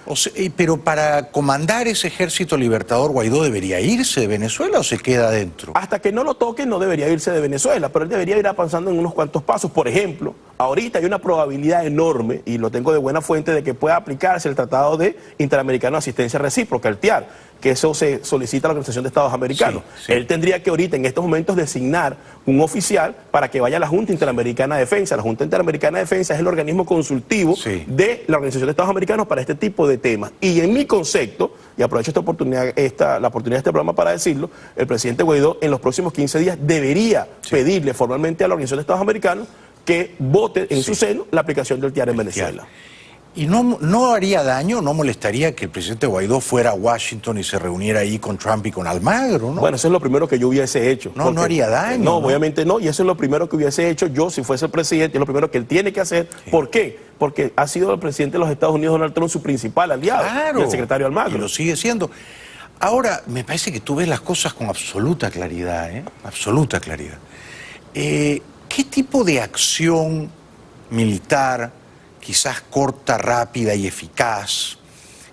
O sea, pero para comandar ese ejército libertador, ¿Guaidó debería irse de Venezuela o se queda adentro? Hasta que no lo toquen no debería irse de Venezuela, pero él debería ir avanzando en unos cuantos pasos. Por ejemplo, ahorita hay una probabilidad enorme, y lo tengo de buena fuente, de que pueda aplicarse el Tratado de Interamericano de Asistencia Recíproca, el TIAR, que eso se solicita a la Organización de Estados Americanos. Él tendría que ahorita, en estos momentos, designar un oficial para que vaya a la Junta Interamericana de Defensa. La Junta Interamericana de Defensa es el organismo consultivo de la Organización de Estados Americanos para este tipo de temas. Y en mi concepto, y aprovecho la oportunidad de este programa para decirlo, el presidente Guaidó en los próximos 15 días debería pedirle formalmente a la Organización de Estados Americanos que vote en su seno la aplicación del TIAR en Venezuela. ¿Y no haría daño, no molestaría que el presidente Guaidó fuera a Washington y se reuniera ahí con Trump y con Almagro, ¿no? Bueno, eso es lo primero que yo hubiese hecho. No, no haría daño. No, obviamente no, y eso es lo primero que hubiese hecho yo si fuese el presidente, es lo primero que él tiene que hacer. Sí. ¿Por qué? Porque ha sido el presidente de los Estados Unidos, Donald Trump, su principal aliado, claro, el secretario Almagro. Y lo sigue siendo. Ahora, me parece que tú ves las cosas con absoluta claridad, ¿eh? Absoluta claridad. ¿Qué tipo de acción militar, quizás corta, rápida y eficaz,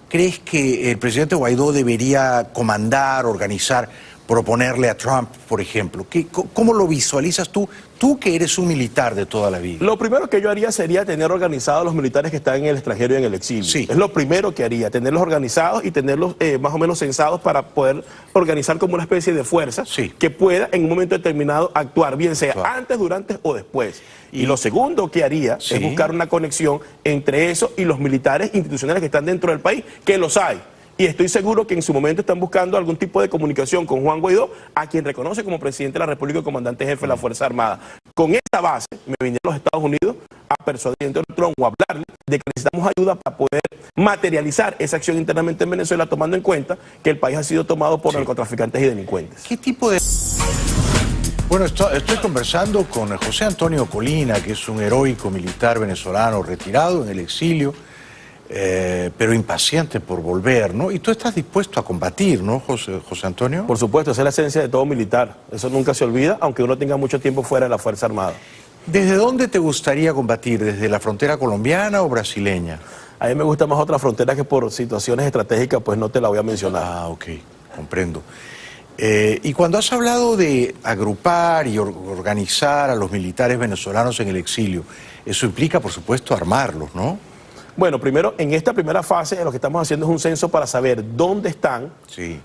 crees que el presidente Guaidó debería comandar, organizar, proponerle a Trump, por ejemplo? ¿Cómo lo visualizas tú que eres un militar de toda la vida? Lo primero que yo haría sería tener organizados a los militares que están en el extranjero y en el exilio. Sí. Es lo primero que haría, tenerlos organizados y tenerlos más o menos censados para poder organizar como una especie de fuerza que pueda en un momento determinado actuar, bien sea antes, durante o después. Y lo segundo que haría es buscar una conexión entre eso y los militares institucionales que están dentro del país, que los hay. Y estoy seguro que en su momento están buscando algún tipo de comunicación con Juan Guaidó, a quien reconoce como presidente de la República y comandante jefe de la Fuerza Armada. Con esa base me vinieron los Estados Unidos a persuadir a Donald Trump o a hablarle de que necesitamos ayuda para poder materializar esa acción internamente en Venezuela, tomando en cuenta que el país ha sido tomado por narcotraficantes y delincuentes. ¿Qué tipo de...? Bueno, estoy conversando con José Antonio Colina, que es un heroico militar venezolano retirado en el exilio, pero impaciente por volver, ¿no? Y tú estás dispuesto a combatir, ¿no, José Antonio? Por supuesto, esa es la esencia de todo militar. Eso nunca se olvida, aunque uno tenga mucho tiempo fuera de la Fuerza Armada. ¿Desde dónde te gustaría combatir? ¿Desde la frontera colombiana o brasileña? A mí me gusta más otra frontera que por situaciones estratégicas, pues no te la voy a mencionar. Ah, ok, comprendo. Y cuando has hablado de agrupar y organizar a los militares venezolanos en el exilio, eso implica, por supuesto, armarlos, ¿no? Bueno, primero, en esta primera fase lo que estamos haciendo es un censo para saber dónde están,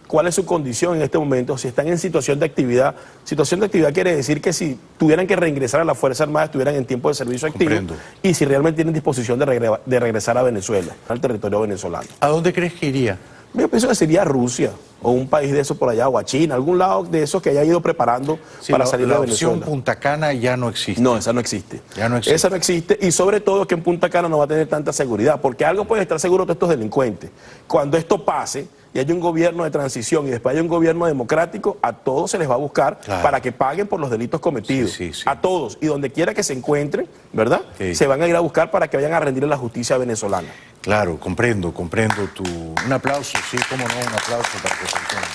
cuál es su condición en este momento, si están en situación de actividad. Situación de actividad quiere decir que si tuvieran que reingresar a la Fuerza Armada, estuvieran en tiempo de servicio activo. Y si realmente tienen disposición de regresar a Venezuela, al territorio venezolano. ¿A dónde crees que iría? Yo pienso que sería Rusia, o un país de esos por allá, o a China, algún lado de esos que haya ido preparando para salir de Venezuela. La opción Punta Cana ya no existe. No, esa no existe. Ya no existe. Esa no existe, y sobre todo que en Punta Cana no va a tener tanta seguridad, porque algo puede estar seguro de estos delincuentes. Cuando esto pase y haya un gobierno de transición y después haya un gobierno democrático, a todos se les va a buscar para que paguen por los delitos cometidos. A todos. Y donde quiera que se encuentren, ¿verdad? Se van a ir a buscar para que vayan a rendir a la justicia venezolana. Claro, comprendo tu... Un aplauso, sí, cómo no, un aplauso para José Antonio.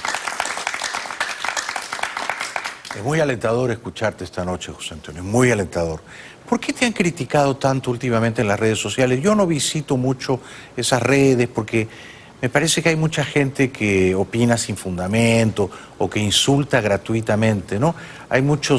Es muy alentador escucharte esta noche, José Antonio, es muy alentador. ¿Por qué te han criticado tanto últimamente en las redes sociales? Yo no visito mucho esas redes porque me parece que hay mucha gente que opina sin fundamento o que insulta gratuitamente, ¿no? Hay mucho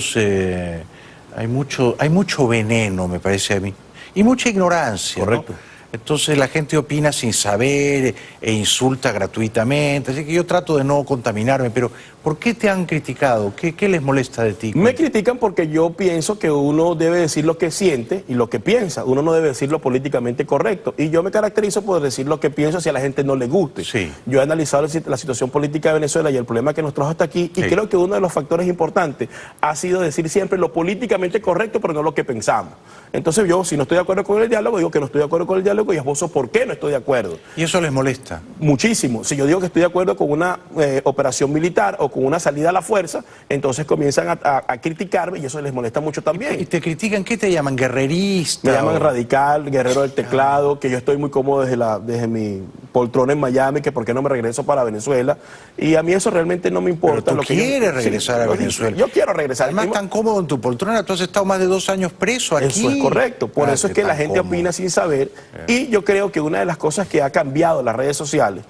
veneno, me parece a mí, y mucha ignorancia. Correcto. ¿no? Entonces la gente opina sin saber e insulta gratuitamente, así que yo trato de no contaminarme, pero ¿por qué te han criticado? ¿Qué les molesta de ti? Me critican porque yo pienso que uno debe decir lo que siente y lo que piensa, uno no debe decir lo políticamente correcto, y yo me caracterizo por decir lo que pienso si a la gente no le guste. Yo he analizado la situación política de Venezuela y el problema que nos trajo hasta aquí, y creo que uno de los factores importantes ha sido decir siempre lo políticamente correcto, pero no lo que pensamos. Entonces yo, si no estoy de acuerdo con el diálogo, digo que no estoy de acuerdo con el diálogo y esbozo por qué no estoy de acuerdo. ¿Y eso les molesta? Muchísimo. Si yo digo que estoy de acuerdo con una operación militar o con una salida a la fuerza, entonces comienzan a criticarme y eso les molesta mucho también. ¿Y te critican? ¿Qué te llaman? ¿Guerrerista? Me llaman radical, guerrero del teclado, que yo estoy muy cómodo desde mi poltrona en Miami, que por qué no me regreso para Venezuela. Y a mí eso realmente no me importa. Pero tú quieres regresar a Venezuela. Yo quiero regresar. Además, tan cómodo en tu poltrona, tú has estado más de 2 años preso aquí. Eso es correcto. Por eso es que la gente opina sin saber. Y yo creo que una de las cosas que ha cambiado en las redes sociales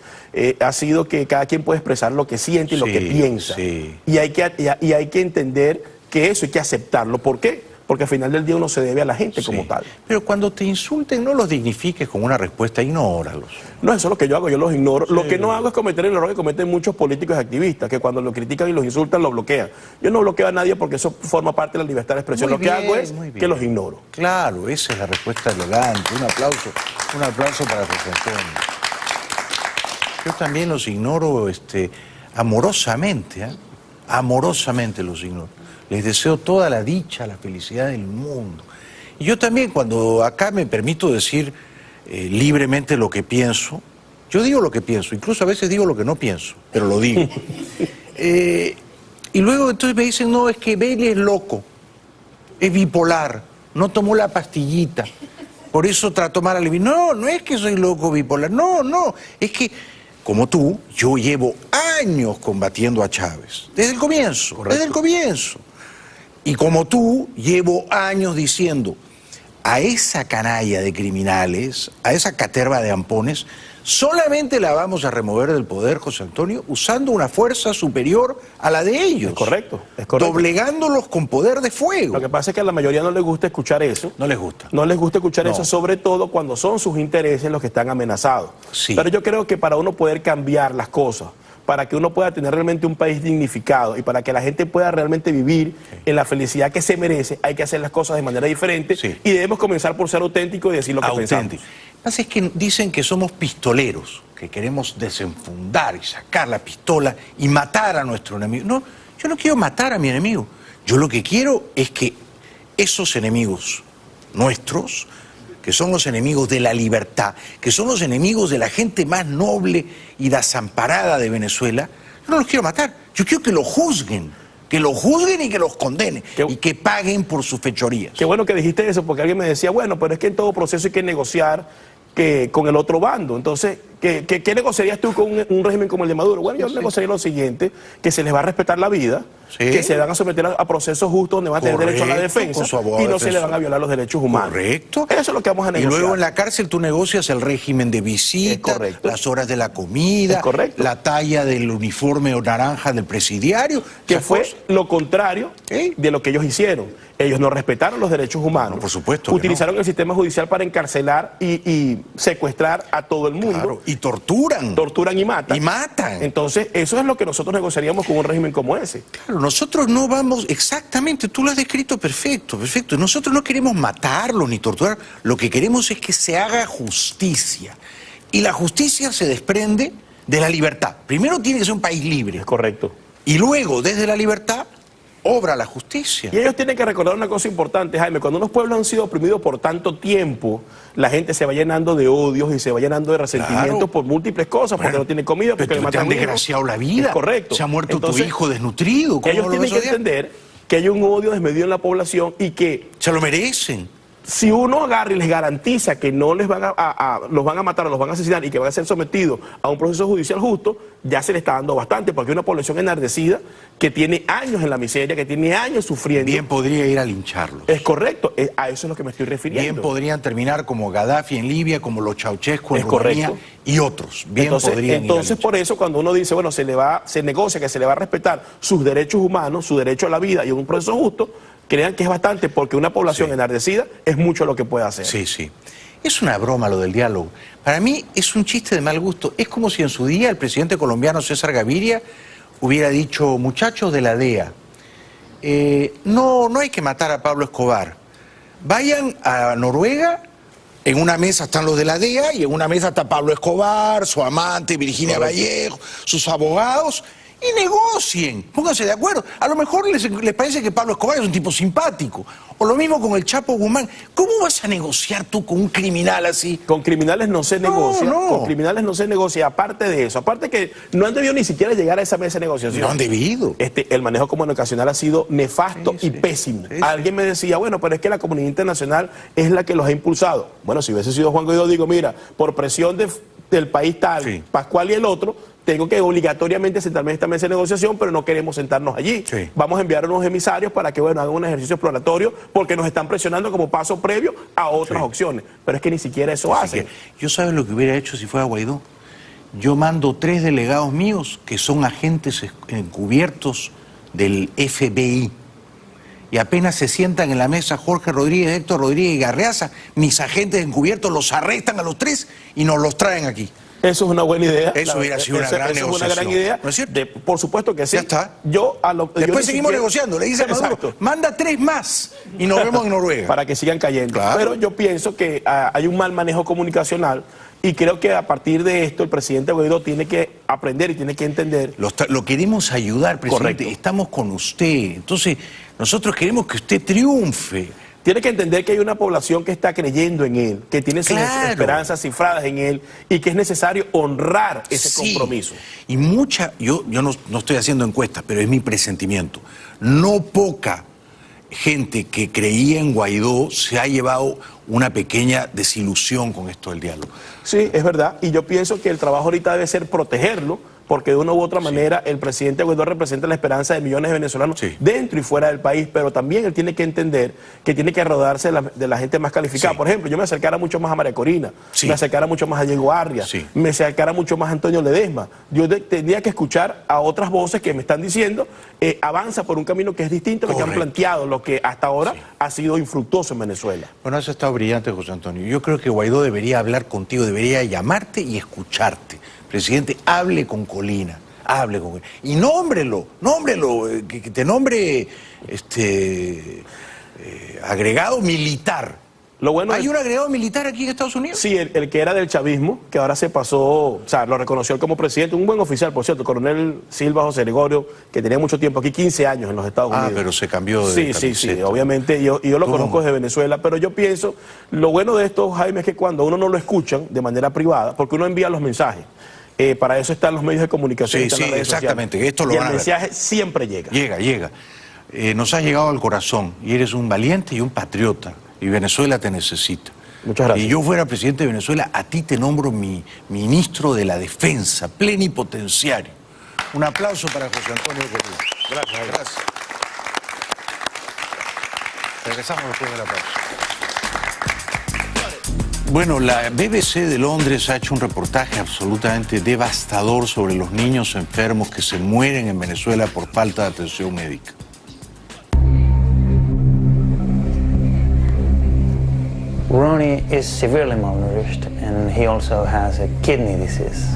ha sido que cada quien puede expresar lo que siente y lo que piensa. Y hay que entender que eso hay que aceptarlo. ¿Por qué? Porque al final del día uno se debe a la gente como tal. Pero cuando te insulten, no los dignifiques con una respuesta, ignóralos. No, eso es lo que yo hago, yo los ignoro. Lo que no hago es cometer el error que cometen muchos políticos y activistas, que cuando lo critican y los insultan, lo bloquean. Yo no bloqueo a nadie porque eso forma parte de la libertad de expresión. Lo que hago es que los ignoro. Claro, esa es la respuesta elegante. Un aplauso para José Antonio. Yo también los ignoro amorosamente, amorosamente los ignoro. Les deseo toda la dicha, la felicidad del mundo. Y yo también, cuando acá me permito decir libremente lo que pienso. Yo digo lo que pienso, incluso a veces digo lo que no pienso, pero lo digo. Y luego entonces me dicen, no, es que Bailey es loco, es bipolar, no tomó la pastillita, por eso trató mal a Levi. No, no es que soy loco bipolar, no, es que, como tú, yo llevo años combatiendo a Chávez, desde el comienzo, desde el comienzo. Y como tú, llevo años diciendo, a esa canalla de criminales, a esa caterva de ampones, solamente la vamos a remover del poder, José Antonio, usando una fuerza superior a la de ellos. Es correcto. Doblegándolos con poder de fuego. Lo que pasa es que a la mayoría no les gusta escuchar eso. No les gusta. No les gusta escuchar eso, sobre todo cuando son sus intereses los que están amenazados. Sí. Pero yo creo que para uno poder cambiar las cosas, para que uno pueda tener realmente un país dignificado y para que la gente pueda realmente vivir en la felicidad que se merece, hay que hacer las cosas de manera diferente y debemos comenzar por ser auténticos y decir lo que pensamos. Lo que pasa es que dicen que somos pistoleros, que queremos desenfundar y sacar la pistola y matar a nuestro enemigo. No, yo no quiero matar a mi enemigo. Yo lo que quiero es que esos enemigos nuestros, que son los enemigos de la libertad, que son los enemigos de la gente más noble y desamparada de Venezuela, yo no los quiero matar. Yo quiero que lo juzguen y que los condenen y que paguen por sus fechorías. Qué bueno que dijiste eso, porque alguien me decía, bueno, pero es que en todo proceso hay que negociar con el otro bando. Entonces, ¿qué negociarías tú con un régimen como el de Maduro? Bueno, yo negociaría lo siguiente, que se les va a respetar la vida, que se van a someter a procesos justos donde van a tener derecho a la defensa y no se les van a violar los derechos humanos. Correcto. Eso es lo que vamos a negociar. Y luego en la cárcel tú negocias el régimen de visita, las horas de la comida, la talla del uniforme o naranja del presidiario. Que fue lo contrario de lo que ellos hicieron. Ellos no respetaron los derechos humanos. No, por supuesto. Utilizaron el sistema judicial para encarcelar y secuestrar a todo el mundo. Claro, y torturan. Torturan y matan. Y matan. Entonces, eso es lo que nosotros negociaríamos con un régimen como ese. Claro, nosotros no vamos, exactamente, tú lo has descrito perfecto. Nosotros no queremos matarlos ni torturar, lo que queremos es que se haga justicia. Y la justicia se desprende de la libertad. Primero tiene que ser un país libre. Es correcto. Y luego, desde la libertad, obra la justicia. Y ellos tienen que recordar una cosa importante, Jaime, cuando unos pueblos han sido oprimidos por tanto tiempo, la gente se va llenando de odios y se va llenando de resentimientos por múltiples cosas, porque no tiene comida, porque le matan te han desgraciado la vida. Es correcto. Se ha muerto tu hijo desnutrido. Ellos tienen que entender que hay un odio desmedido en la población y que se lo merecen. Si uno agarra y les garantiza que no les van los van a matar o los van a asesinar y que van a ser sometidos a un proceso judicial justo, ya se le está dando bastante, porque hay una población enardecida que tiene años en la miseria, que tiene años sufriendo. Bien podría ir a lincharlos. Es correcto, a eso es lo que me estoy refiriendo. Bien podrían terminar como Gaddafi en Libia, como los Ceausescu en Rumanía y otros. Bien podrían entonces por eso cuando uno dice, bueno, se negocia que se le va a respetar sus derechos humanos, su derecho a la vida y un proceso justo, crean que es bastante, porque una población enardecida es mucho lo que puede hacer. Sí, sí. Es una broma lo del diálogo. Para mí es un chiste de mal gusto. Es como si en su día el presidente colombiano César Gaviria hubiera dicho, muchachos de la DEA, no hay que matar a Pablo Escobar. Vayan a Noruega, en una mesa están los de la DEA y en una mesa está Pablo Escobar, su amante Virginia Vallejo, sus abogados, y negocien, pónganse de acuerdo. A lo mejor les parece que Pablo Escobar es un tipo simpático. O lo mismo con el Chapo Guzmán. ¿Cómo vas a negociar tú con un criminal así? Con criminales no se negocia. Con criminales no se negocia. Aparte de eso, aparte que no han debido ni siquiera llegar a esa mesa de negociación. No han debido. El manejo comunicacional ha sido nefasto y pésimo. Alguien me decía, bueno, pero es que la comunidad internacional es la que los ha impulsado. Bueno, si hubiese sido Juan Guaidó, digo, mira, por presión del país tal, Pascual y el otro, tengo que obligatoriamente sentarme en esta mesa de negociación, pero no queremos sentarnos allí. Vamos a enviar unos emisarios para que, bueno, hagan un ejercicio exploratorio, porque nos están presionando como paso previo a otras opciones. Pero es que ni siquiera eso hacen. Yo sabes lo que hubiera hecho si fuera Guaidó. Yo mando 3 delegados míos que son agentes encubiertos del FBI. Y apenas se sientan en la mesa Jorge Rodríguez, Héctor Rodríguez y Garreaza, mis agentes encubiertos los arrestan a los 3 y nos los traen aquí. Eso es una buena idea. Eso hubiera sido una gran negociación. Es una gran idea. ¿No es cierto? Por supuesto que sí. Ya está. Después seguimos negociando. Le dice a Maduro, manda 3 más y nos vemos en Noruega. Para que sigan cayendo. Claro. Pero yo pienso que hay un mal manejo comunicacional y creo que a partir de esto el presidente Guaidó tiene que aprender y tiene que entender. Lo queremos ayudar, presidente. Estamos con usted. Entonces, nosotros queremos que usted triunfe. tiene que entender que hay una población que está creyendo en él, que tiene sus esperanzas cifradas en él y que es necesario honrar ese compromiso. Y yo no estoy haciendo encuestas, pero es mi presentimiento. No poca gente que creía en Guaidó se ha llevado una pequeña desilusión con esto del diálogo. Sí, es verdad, y yo pienso que el trabajo ahorita debe ser protegerlo, porque de una u otra manera el presidente Guaidó representa la esperanza de millones de venezolanos dentro y fuera del país, pero también él tiene que entender que tiene que rodearse de la gente más calificada. Por ejemplo, yo me acercara mucho más a María Corina, me acercara mucho más a Diego Arria, me acercara mucho más a Antonio Ledesma. Yo tendría que escuchar a otras voces que me están diciendo avanza por un camino que es distinto a lo que han planteado, lo que hasta ahora ha sido infructuoso en Venezuela. Bueno, eso ha estado brillante, José Antonio. Yo creo que Guaidó debería hablar contigo, debería llamarte y escucharte. Presidente, hable con Colina, hable con él. Y nómbrelo, que te nombre agregado militar. Lo bueno ¿Hay un agregado militar aquí en Estados Unidos? Sí, el que era del chavismo, que ahora se pasó, o sea, lo reconoció él como presidente, un buen oficial, por cierto, el coronel Silva José Gregorio, que tenía mucho tiempo aquí, 15 años en los Estados Unidos. Pero se cambió de Sí, obviamente, yo lo conozco desde Venezuela, pero yo pienso, lo bueno de esto, Jaime, es que cuando uno no lo escuchan de manera privada, porque uno envía los mensajes, para eso están los medios de comunicación. Sí, exactamente. Sociales. Esto lo y van el a ver. mensaje siempre llega. Llega. Nos has llegado al corazón y eres un valiente y un patriota y Venezuela te necesita. Muchas gracias. Si yo fuera presidente de Venezuela, a ti te nombro mi ministro de la Defensa, plenipotenciario. Un aplauso para José Antonio Colina. Gracias. Regresamos después de la pausa. Bueno, la BBC de Londres ha hecho un reportaje absolutamente devastador sobre los niños enfermos que se mueren en Venezuela por falta de atención médica. Ronnie is severely malnourished and he also has a kidney disease.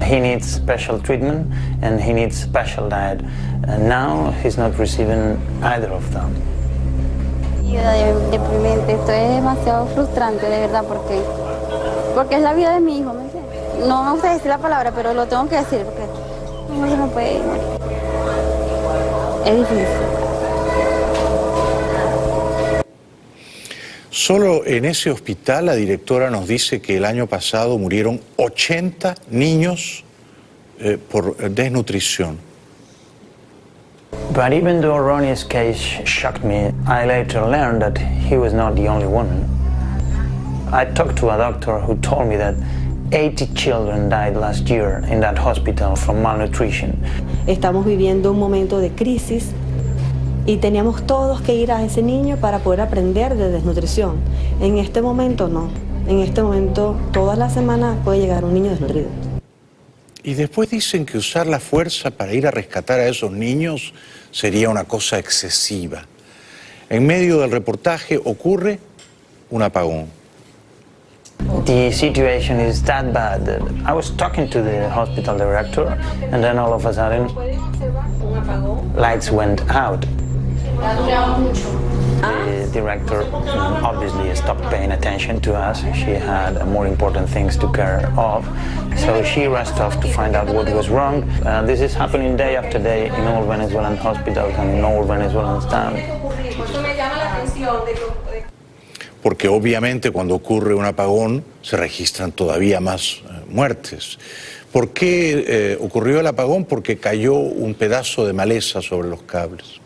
He needs special treatment and he needs special diet. And now he's not receiving either of them. Deprimente, esto es demasiado frustrante, de verdad, porque es la vida de mi hijo, ¿me entiendes? No me gusta decir la palabra, pero lo tengo que decir, porque no se me puede morir. Es difícil. Solo en ese hospital la directora nos dice que el año pasado murieron 80 niños por desnutrición. But even though Ronnie's case shocked me, I later learned that he was not the only one. I talked to a doctor who told me that 80 children died last year in that hospital from malnutrition. Estamos viviendo un momento de crisis y teníamos todos que ir a ese niño para poder aprender de desnutrición. En este momento no. En este momento, todas las semanas puede llegar un niño desnutrido. Y después dicen que usar la fuerza para ir a rescatar a esos niños sería una cosa excesiva. En medio del reportaje ocurre un apagón. The situation is that bad that I was talking to the hospital director and then all of a sudden lights went out. The director obviously stopped paying attention to us. She had more important things to care of. So she rushed off to find out what was wrong. This is happening day after day in all Venezuelan hospitals and in all Venezuelan towns. Porque obviamente cuando ocurre un apagón se registran todavía más muertes. ¿Por qué ocurrió el apagón? Porque cayó un pedazo de maleza sobre los cables.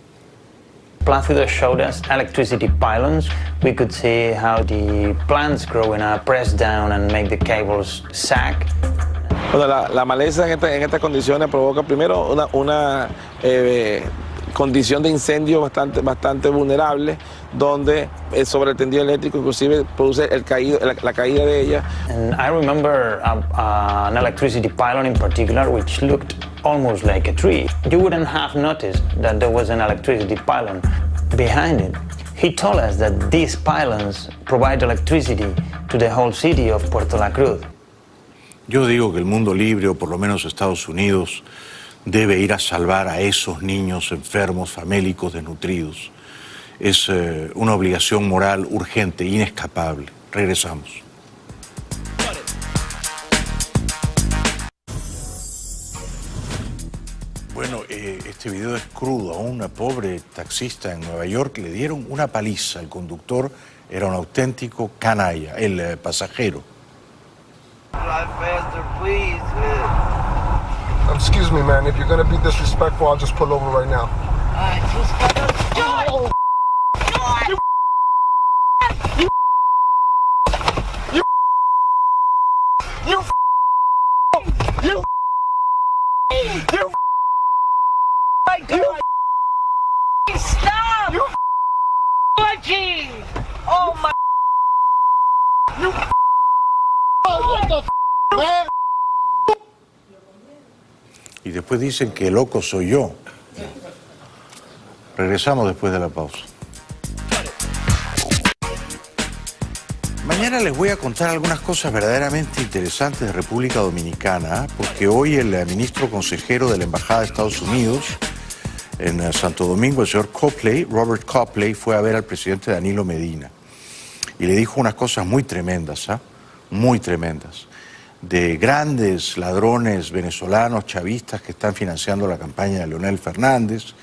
Plácido showed us electricity pylons. We could see how the plants growing up press down and make the cables sag. Bueno, la maleza en estas condiciones provoca primero una condición de incendio bastante vulnerable, donde sobre el tendido eléctrico inclusive produce la caída de ella. And I remember an electricity pylon in particular which looked almost like a tree. You wouldn't have noticed that there was an electricity pylon behind it. He told us that these pylons provide electricity to the whole city of Puerto La Cruz. Yo digo que el mundo libre, o por lo menos Estados Unidos, debe ir a salvar a esos niños enfermos, famélicos, desnutridos. Es una obligación moral urgente, inescapable. Regresamos. Bueno, este video es crudo. A una pobre taxista en Nueva York le dieron una paliza. El conductor era un auténtico canalla, el pasajero. Excuse me, man. If you're gonna be disrespectful, I'll just pull over right now. My God! Stop! You watching! Oh my! You what the man? Y después dicen que loco soy yo. Regresamos después de la pausa. Mañana les voy a contar algunas cosas verdaderamente interesantes de República Dominicana, porque hoy el ministro consejero de la Embajada de Estados Unidos en Santo Domingo, el señor Copley, Robert Copley, fue a ver al presidente Danilo Medina y le dijo unas cosas muy tremendas, muy tremendas, de grandes ladrones venezolanos, chavistas que están financiando la campaña de Leonel Fernández,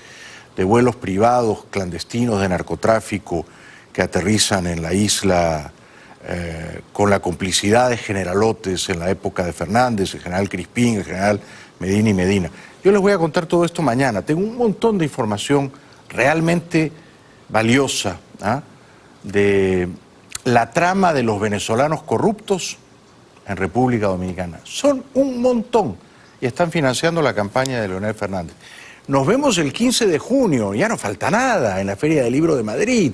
de vuelos privados clandestinos de narcotráfico que aterrizan en la isla con la complicidad de generalotes en la época de Fernández, el general Crispín, el general Medina y Medina. Yo les voy a contar todo esto mañana. Tengo un montón de información realmente valiosa de la trama de los venezolanos corruptos en República Dominicana. Son un montón y están financiando la campaña de Leonel Fernández. Nos vemos el 15 de junio, ya no falta nada, en la Feria del Libro de Madrid.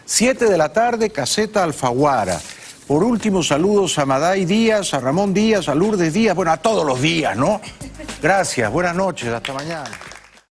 7 de la tarde, Caseta Alfaguara. Por último, saludos a Maday Díaz, a Ramón Díaz, a Lourdes Díaz, bueno, a todos los días, ¿no? Gracias, buenas noches, hasta mañana.